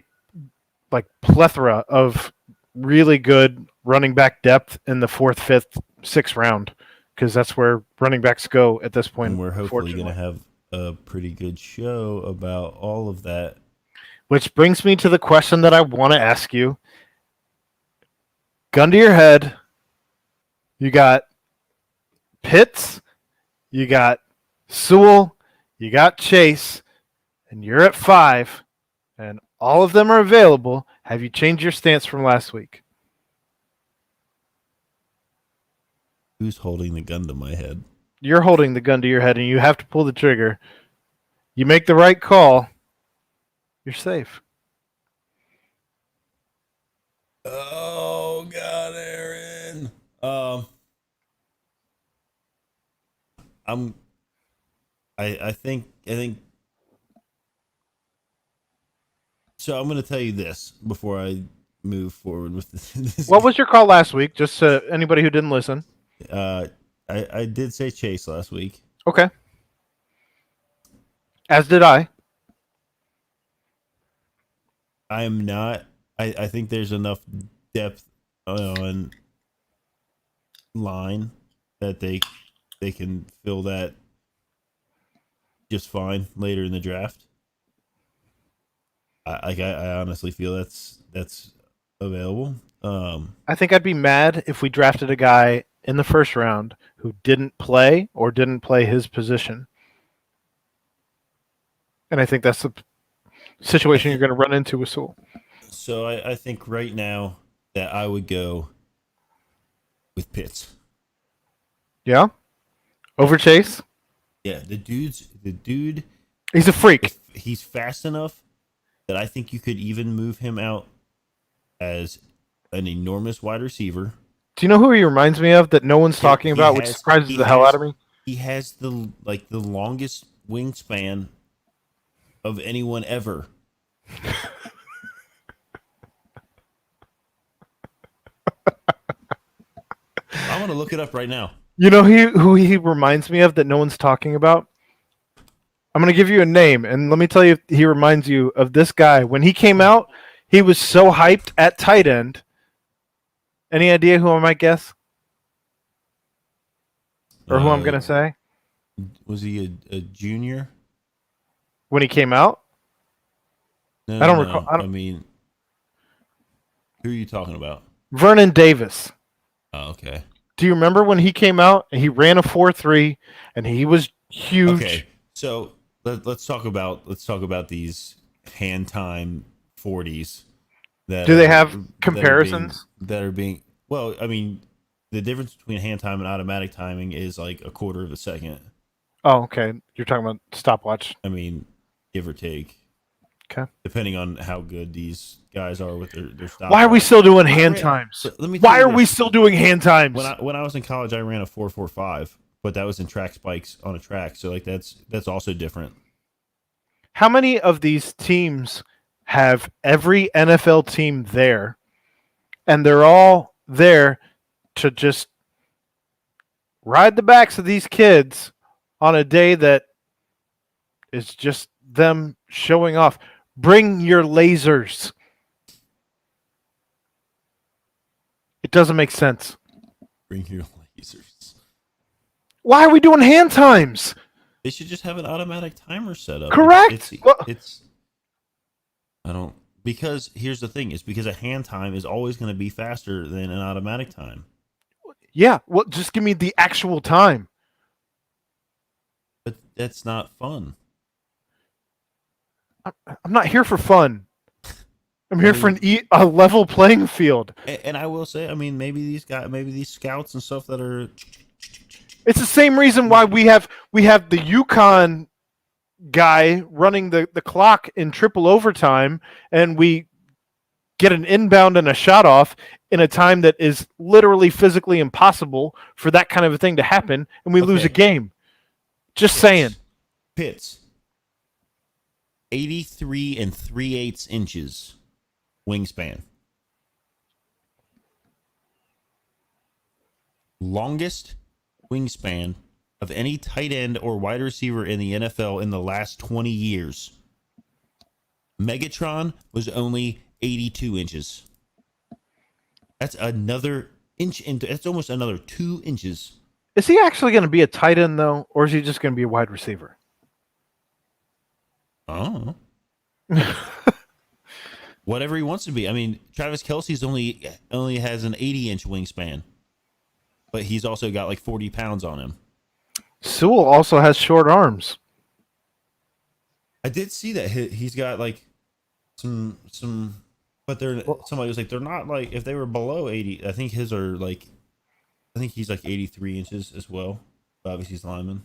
plethora of really good running back depth in the 4th, 5th, 6th round, because that's where running backs go at this point. And we're hopefully going to have a pretty good show about all of that. Which brings me to the question that I want to ask you. Gun to your head. You got Pitts, you got Sewell, you got Chase, and you're at 5, and all of them are available. Have you changed your stance from last week? Who's holding the gun to my head? You're holding the gun to your head, and you have to pull the trigger. You make the right call, you're safe. Oh God, Aaron. I think so. I'm going to tell you this before I move forward with this. What was your call last week? Just so anybody who didn't listen. I did say Chase last week. Okay. As did I. I am not. I think there's enough depth on line that they can fill that just fine later in the draft. I honestly feel that's available. I think I'd be mad if we drafted a guy in the first round who didn't play or didn't play his position. And I think that's the situation you're going to run into with Sewell. So I think right now that I would go with Pitts. Yeah? Over Chase? Yeah, the dude. He's a freak. He's fast enough that I think you could even move him out as an enormous wide receiver. Do you know who he reminds me of that no one's talking about, which surprises the hell out of me? He has the longest wingspan of anyone ever. I want to look it up right now. You know who he reminds me of that no one's talking about? I'm going to give you a name, and let me tell you, he reminds you of this guy. When he came out, he was so hyped at tight end. Any idea who I might guess? Or who I'm going to say? Was he a junior? When he came out? No, I don't recall. I mean, who are you talking about? Vernon Davis. Oh, okay. Do you remember when he came out and he ran a 4.3 and he was huge? Okay, so let's talk about these hand time 40s. Do they have comparisons? That are being well, I mean, the difference between hand time and automatic timing is like a quarter of a second. Oh, okay. You're talking about stopwatch. I mean, give or take. Okay. Depending on how good these guys are with their stopwatch. Why are we still doing hand times? Why are we still doing hand times? When I was in college, I ran a 4.45, but that was in track spikes on a track. So like that's also different. How many of these teams have every NFL team there, and they're all there to just ride the backs of these kids on a day that is just them showing off? Bring your lasers. It doesn't make sense. Bring your lasers. Why are we doing hand times? They should just have an automatic timer set up. Correct. I don't, because here's the thing, is because a hand time is always going to be faster than an automatic time. Yeah, well, just give me the actual time. But that's not fun. I'm not here for fun. I'm here for a level playing field. And I will say, I mean, maybe these scouts and stuff that are. It's the same reason why we have the Yukon guy running the clock in triple overtime, and we get an inbound and a shot off in a time that is literally physically impossible for that kind of a thing to happen, and we lose a game. Just saying. Pitts. 83 3/8 inches wingspan. Longest wingspan of any tight end or wide receiver in the NFL in the last 20 years. Megatron was only 82 inches. That's another inch into. That's almost another 2 inches. Is he actually going to be a tight end though, or is he just going to be a wide receiver? Oh. Whatever he wants to be. I mean, Travis Kelce's only has an 80-inch wingspan, but he's also got like 40 pounds on him. Sewell also has short arms. I did see that he's got like some, but somebody was like, they're not like, if they were below 80, I think his are like, I think he's like 83 inches as well. Obviously he's lineman.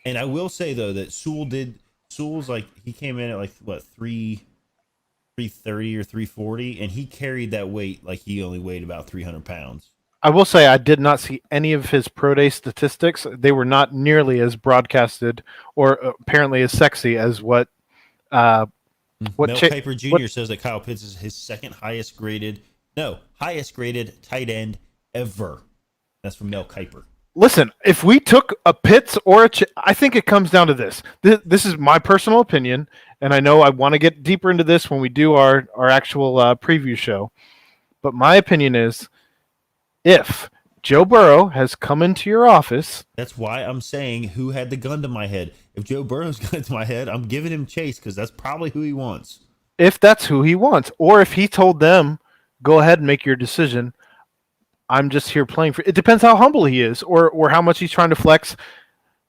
And I will say though that Sewell's like, he came in at like what, 330 or 340, and he carried that weight like he only weighed about 300 pounds. I will say I did not see any of his pro day statistics. They were not nearly as broadcasted or apparently as sexy as what What Mel cha- Kiper Jr. what says that Kyle Pitts is his second highest graded tight end ever. That's from Mel Kiper. Listen, if we took a Pitts or I think it comes down to this. This is my personal opinion, and I know I want to get deeper into this when we do our actual preview show. But my opinion is, if Joe Burrow has come into your office, That's why I'm saying who had the gun to my head. If Joe Burrow's gun to my head, I'm giving him Chase because that's probably who he wants. if that's who he wants, or if he told them, go ahead and make your decision. I'm just here playing for. It depends how humble he is, or how much he's trying to flex,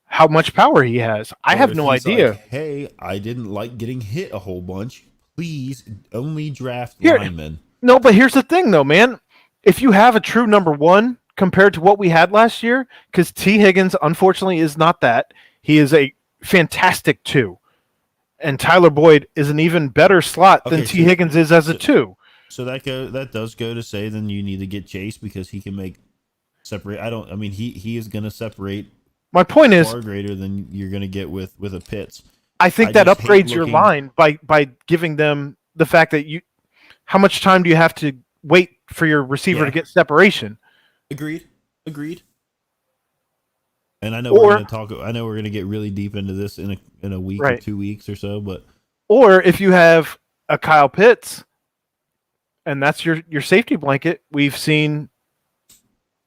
how much power he has. I Or have if no he's idea. like, hey, I didn't like getting hit a whole bunch. Please only draft Here- linemen. No, but here's the thing, though, man. If you have a true number one compared to what we had last year, because T. Higgins, unfortunately, is not that. He is a fantastic two. And Tyler Boyd is an even better slot than Okay, T. Higgins is as a two. So that does go to say then you need to get Chase because he can make separate. He is going to separate My point is, far greater than you're going to get with a Pitts. I think I that just hate upgrades your looking- line by giving them the fact that how much time do you have to wait for your receiver Yeah. to get separation? Agreed. And I know Or- we're going to talk. I know we're going to get really deep into this in a week or Right. 2 weeks or so. But Or if you have a Kyle Pitts, and that's your safety blanket, we've seen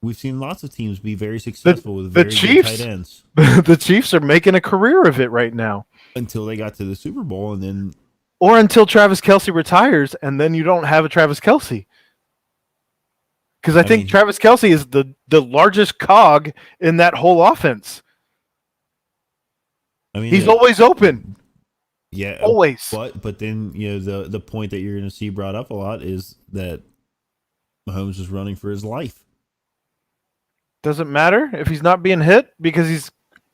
lots of teams be very successful with the very Chiefs- good tight ends the Chiefs are making a career of it right now. until they got to the Super Bowl, and then Or until Travis Kelce retires, and then you don't have a Travis Kelce. Because I think mean- Travis Kelce is the largest cog in that whole offense. He's always open. Yeah, Always. But then the point that you're going to see brought up a lot is that Mahomes is running for his life. Doesn't matter if he's not being hit because he's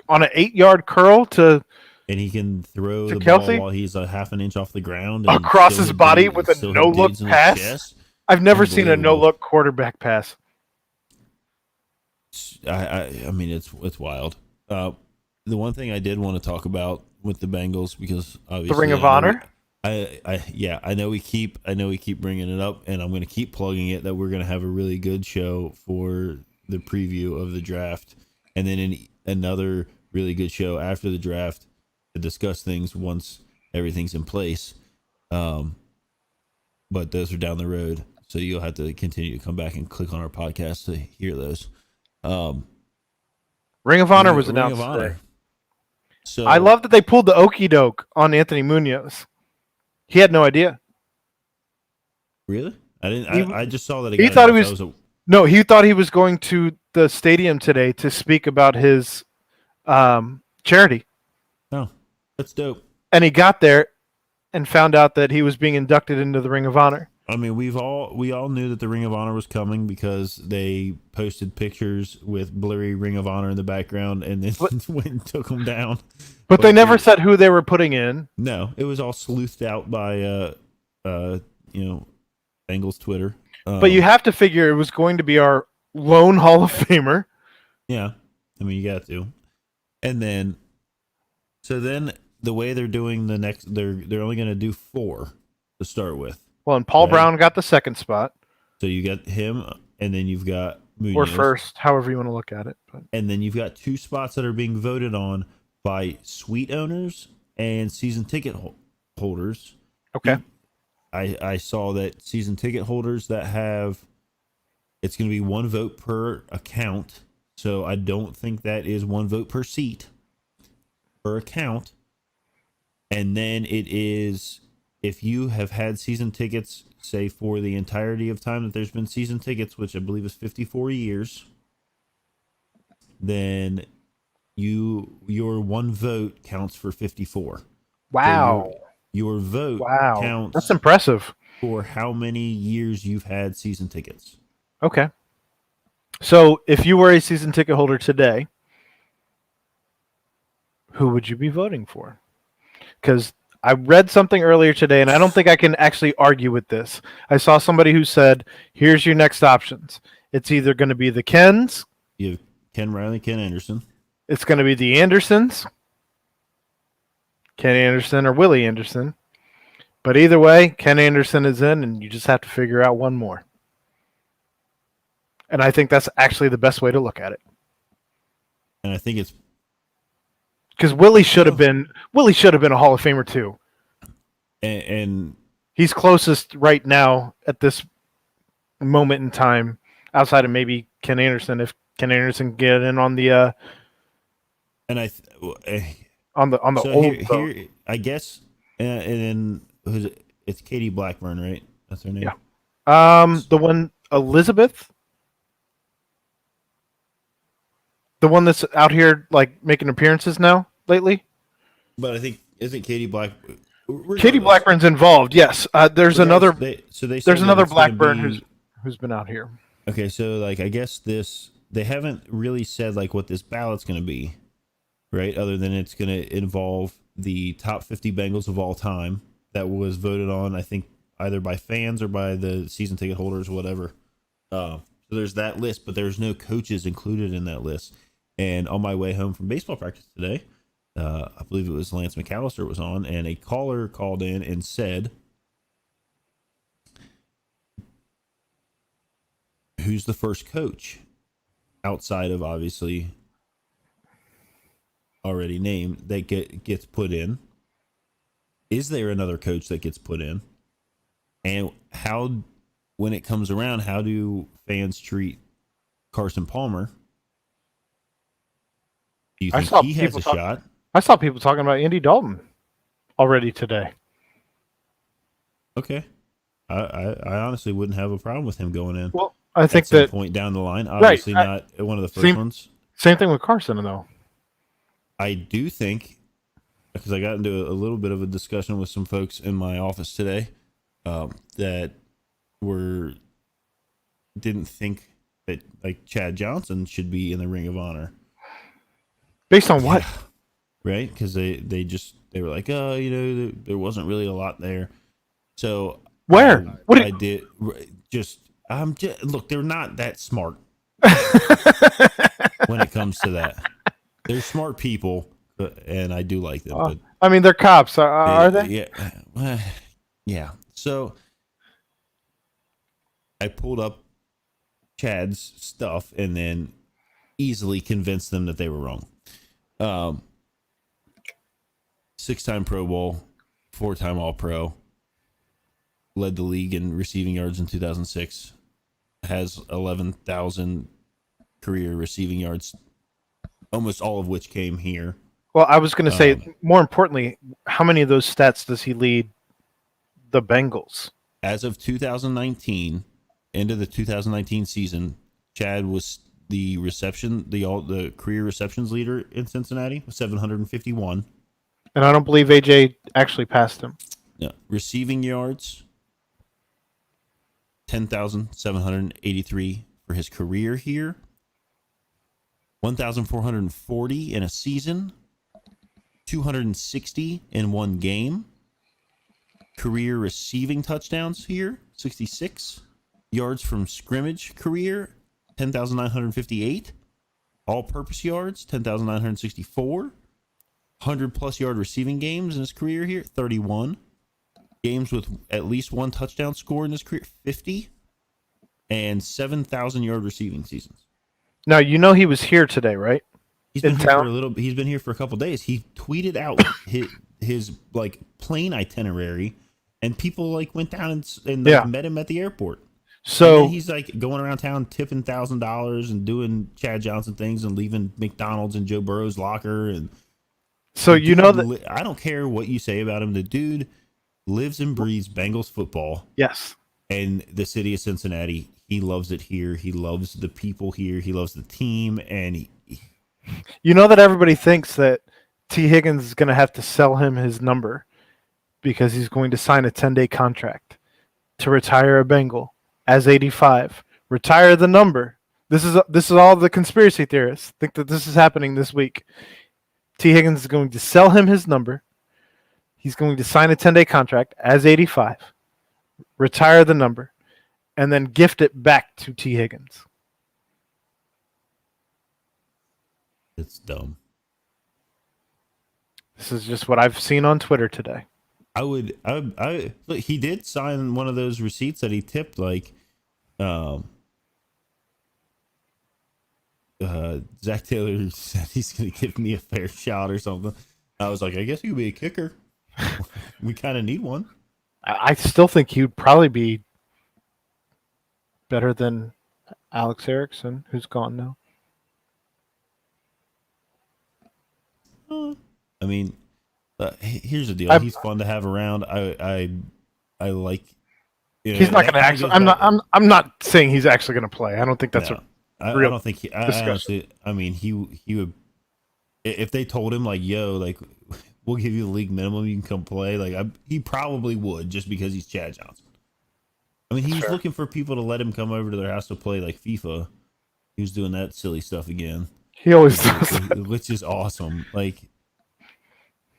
on an 8-yard curl to And he can throw To the Kelce? ball while he's a half an inch off the ground. And across still his hit body dudes- with a still hit no-look dudes in the pass. chest. I've never seen a Unbelievable. no-look quarterback pass. I mean, it's wild. The one thing I did want to talk about with the Bengals, because obviously Ring of I know Honor? I know we keep bringing it up, and I'm going to keep plugging it that we're going to have a really good show for the preview of the draft, and then another really good show after the draft to discuss things once everything's in place. But those are down the road, so you'll have to continue to come back and click on our podcast to hear those. Ring of Honor was Ring announced of Honor. today. So I love that they pulled the okey doke on Anthony Munoz. He had no idea. Really? I didn't. I just saw that. he thought he was- No, he thought he was going to the stadium today to speak about his charity. Oh, that's dope. And he got there and found out that he was being inducted into the Ring of Honor. I mean, we all knew that the Ring of Honor was coming because they posted pictures with blurry Ring of Honor in the background, and then went and took them down. But they never said who they were putting in. No, it was all sleuthed out by Bengals Twitter. But you have to figure it was going to be our lone Hall of Famer. Yeah, I mean, you got to. And then, so then the way they're doing the next, they're only going to do 4 to start with. Well, and Paul Right. Brown got the second spot, So you got him, and then you've got Munoz, or first, however you want to look at it. But and then you've got 2 spots that are being voted on by suite owners and season ticket holders. okay, I saw that season ticket holders that have, it's going to be 1 vote per account. So I don't think that is 1 vote per seat per account. And then it is, if you have had season tickets, say for the entirety of time that there's been season tickets, which I believe is 54 years, then your 1 vote counts for 54. wow, Your vote wow, counts that's impressive. for how many years you've had season tickets. Okay, so if you were a season ticket holder today, who would you be voting for? Because I read something earlier today, and I don't think I can actually argue with this. I saw somebody who said, here's your next options. It's either going to be the Kens, You have Ken Riley, Ken Anderson. it's going to be the Andersons, Kenny Anderson or Willie Anderson, But either way, Ken Anderson is in, and you just have to figure out one more. And I think that's actually the best way to look at it. And I think it's because Willie should have been a Hall of Famer too. And he's closest right now at this moment in time, outside of maybe Ken Anderson. If Ken Anderson get in on the on the so old here I guess, and then it's Katie Blackburn, right? That's her name. Yeah. The one Elizabeth. The one that's out here like making appearances now lately. But I think isn't Katie Blackburn? Katie Blackburn's involved. Yes. There's another. There's another Blackburn who's been out here. Okay, so like I guess they haven't really said like what this ballot's going to be, right? Other than it's going to involve the top 50 Bengals of all time that was voted on, I think either by fans or by the season ticket holders, or whatever. So there's that list, but there's no coaches included in that list. And on my way home from baseball practice today, I believe it was Lance McAllister was on, and a caller called in and said, who's the first coach outside of obviously already named that gets put in? Is there another coach that gets put in? And how, when it comes around, how do fans treat Carson Palmer? Do you think he has a shot? I saw people talking about Andy Dalton already today. Okay. I honestly wouldn't have a problem with him going in. Well, I think at some that point down the line, obviously not one of the first ones. Same thing with Carson, though. I do think, because I got into a little bit of a discussion with some folks in my office today, that didn't think that like Chad Johnson should be in the Ring of Honor. Based on what? Right? Because they were like, oh, there wasn't really a lot there. So where? Look, they're not that smart when it comes to that. They're smart people, and I do like them. But I mean, they're cops, are they? Yeah, yeah. So I pulled up Chad's stuff and then easily convinced them that they were wrong. 6-time Pro Bowl, 4-time All-Pro, led the league in receiving yards in 2006, has 11,000 career receiving yards, almost all of which came here. Well, I was going to say, more importantly, how many of those stats does he lead the Bengals? As of 2019, end of the 2019 season, Chad was the career receptions leader in Cincinnati with 751. And I don't believe AJ actually passed him. Yeah. Receiving yards, 10,783 for his career here. 1,440 in a season. 260 in one game. Career receiving touchdowns here, 66. Yards from scrimmage career, 10,958. All-purpose yards, 10,964. 100-plus yard receiving games in his career here, 31. Games with at least one touchdown score in his career, 50. And 7,000-yard receiving seasons. Now, he was here today, right? He's been here He's been here for a couple of days. He tweeted out his like plane itinerary, and people like went down and met him at the airport. So he's like going around town tipping $1,000 and doing Chad Johnson things and leaving McDonald's in Joe Burrow's locker. And so that I don't care what you say about him. The dude lives and breathes Bengals football. Yes. And the city of Cincinnati, he loves it here. He loves the people here. He loves the team, and that everybody thinks that T. Higgins is going to have to sell him his number because he's going to sign a 10-day contract to retire a Bengal as 85. Retire the number. This is all the conspiracy theorists think that this is happening this week. T. Higgins is going to sell him his number. He's going to sign a 10-day contract as 85, retire the number, and then gift it back to T. Higgins. It's dumb. This is just what I've seen on Twitter today. Look, he did sign one of those receipts that he tipped, like, um, Zach Taylor said he's going to give me a fair shot or something. I was like, I guess he could be a kicker. We kind of need one. I still think he'd probably be better than Alex Erickson, who's gone now. I mean, here's the deal. I'm- He's fun to have around. I like. You know, He's not that going to kinda actually. goes back- I'm not saying he's actually going to play. I don't think that's No, I real don't think he. I discussion. honestly, I mean, he would. If they told him like, "Yo, like, we'll give you the league minimum, you can come play," like, he probably would, just because he's Chad Johnson. I mean, he was fair. looking for people to let him come over to their house to play like FIFA. He was doing that silly stuff again, He always does. which is awesome. Like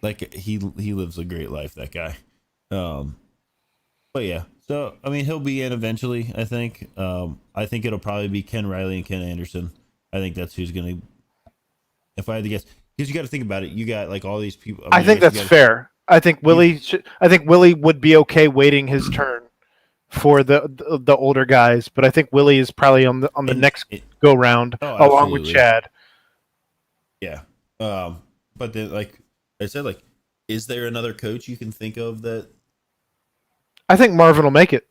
he lives a great life, that guy. But yeah, so I mean, he'll be in eventually. I think. I think it'll probably be Ken Riley and Ken Anderson. I think that's who's gonna. If I had to guess, because you got to think about it, you got like all these people. I think that's fair. I think Willie would be okay waiting his turn for the older guys, but I think Willie is probably on the next go round along with absolutely. Chad. Yeah. But then, like I said, like, is there another coach you can think of that I think Marvin will make it.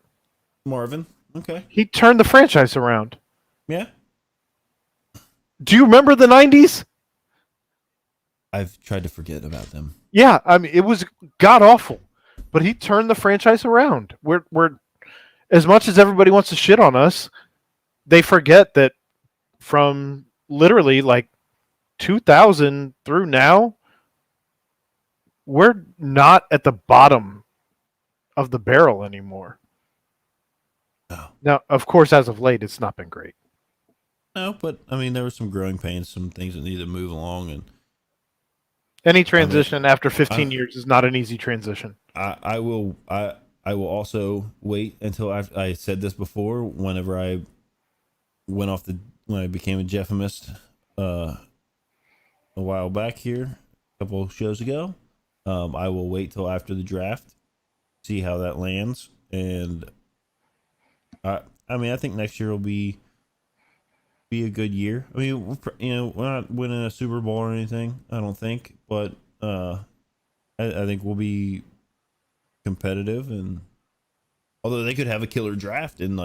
Marvin? Okay. He turned the franchise around. Yeah. Do you remember the 90s? I've tried to forget about them. Yeah, I mean it was god awful, but he turned the franchise around. We're as much as everybody wants to shit on us, they forget that from literally like 2000 through now, we're not at the bottom of the barrel anymore. Oh. Now, of course, as of late, it's not been great. No, but I mean, there were some growing pains, some things that needed to move along, and Any transition after 15 years is not an easy transition. I will also wait until I said this before. Whenever I went off when I became a Jeffamist a while back here, a couple of shows ago, I will wait till after the draft, see how that lands, and I mean, I think next year will be a good year. I mean, we're not winning a Super Bowl or anything, I don't think, but I think we'll be competitive, and although they could have a killer draft and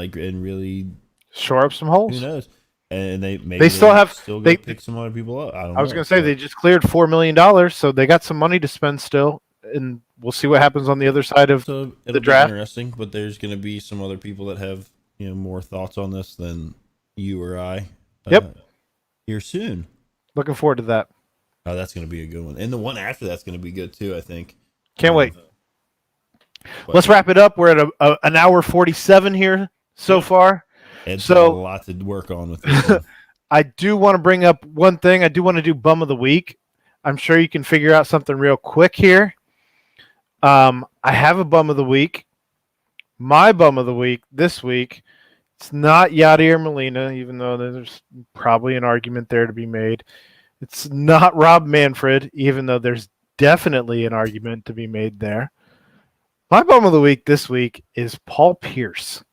really Shore up some who holes. knows, and They still have- they pick some other people up. I don't know. I was going to say they just cleared $4 million, so they got some money to spend still, and we'll see what happens on the other side of so it'll the be draft. interesting, but there's going to be some other people that have more thoughts on this than you or I. Yep. Here soon. Looking forward to that. Oh, that's going to be a good one, and the one after that's going to be good too, I think. Can't wait. But Let's wrap it up. We're at an hour 47 here so far. Ed's So- got a lot to work on with this one. I do want to bring up one thing. I do want to do bum of the week. I'm sure you can figure out something real quick here. I have a bum of the week. My bum of the week this week, it's not Yadier Molina, even though there's probably an argument there to be made. It's not Rob Manfred, even though there's definitely an argument to be made there. My bum of the week this week is Paul Pierce.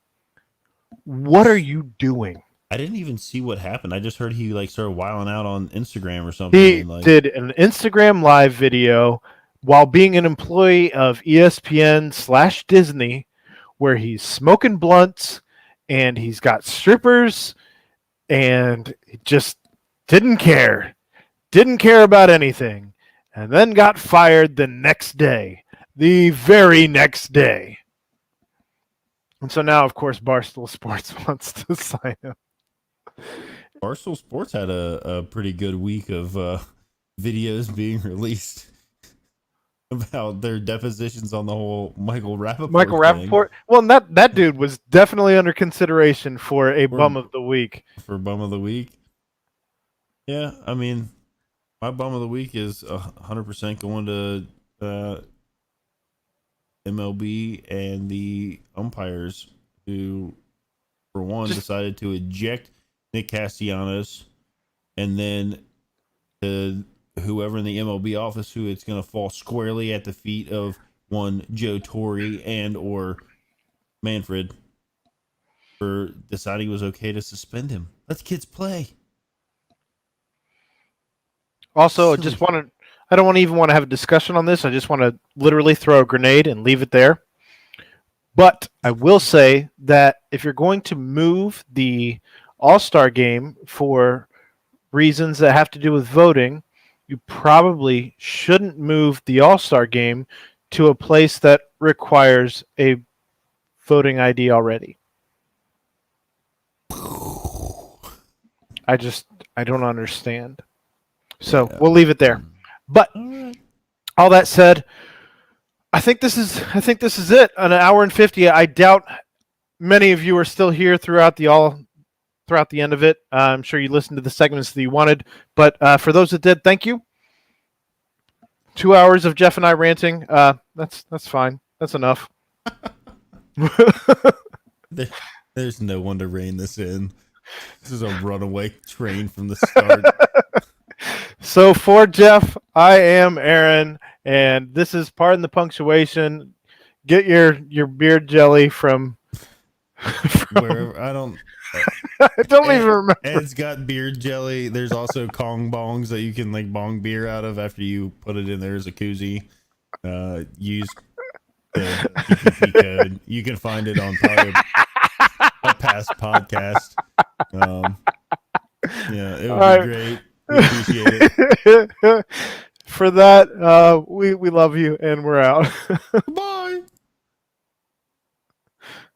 What are you doing? I didn't even see what happened. I just heard he started wilding out on Instagram or something. He and, did an Instagram live video while being an employee of ESPN/Disney, where he's smoking blunts and he's got strippers, and he just didn't care about anything, and then got fired the very next day. And so now, of course, Barstool Sports wants to sign him. Barstool Sports had a pretty good week of videos being released about their depositions on the whole Michael Rappaport thing. Well, that dude was definitely under consideration for a bum of the week. For bum of the week. Yeah, I mean, my bum of the week is 100% going to MLB and the umpires who, for one, decided to eject Nick Castellanos, and then to whoever in the MLB office who it's going to fall squarely at the feet of one Joe Torre and or Manfred for deciding it was okay to suspend him. Let kids play. Also, Silly. I don't even want to have a discussion on this. I just want to literally throw a grenade and leave it there. But I will say that if you're going to move the All-Star game for reasons that have to do with voting, you probably shouldn't move the All-Star game to a place that requires a voting ID already. I don't understand. So we'll leave it there. But all that said, I think this is it. An hour and 50. I doubt many of you are still here throughout the end of it. I'm sure you listened to the segments that you wanted, but for those that did, thank you. 2 hours of Jeff and I ranting. That's fine. That's enough. There's no one to rein this in. This is a runaway train from the start. So for Jeff, I am Aaron, and this is Pardon the Punctuation. Get your beard jelly from wherever. I don't even remember. Ed's got beard jelly. There's also Kong bongs that you can like bong beer out of after you put it in there as a koozie. Use the EP4 code. You can find it on probably a past podcast. Yeah, it would be great. We appreciate it. For that, we love you, and we're out. Bye.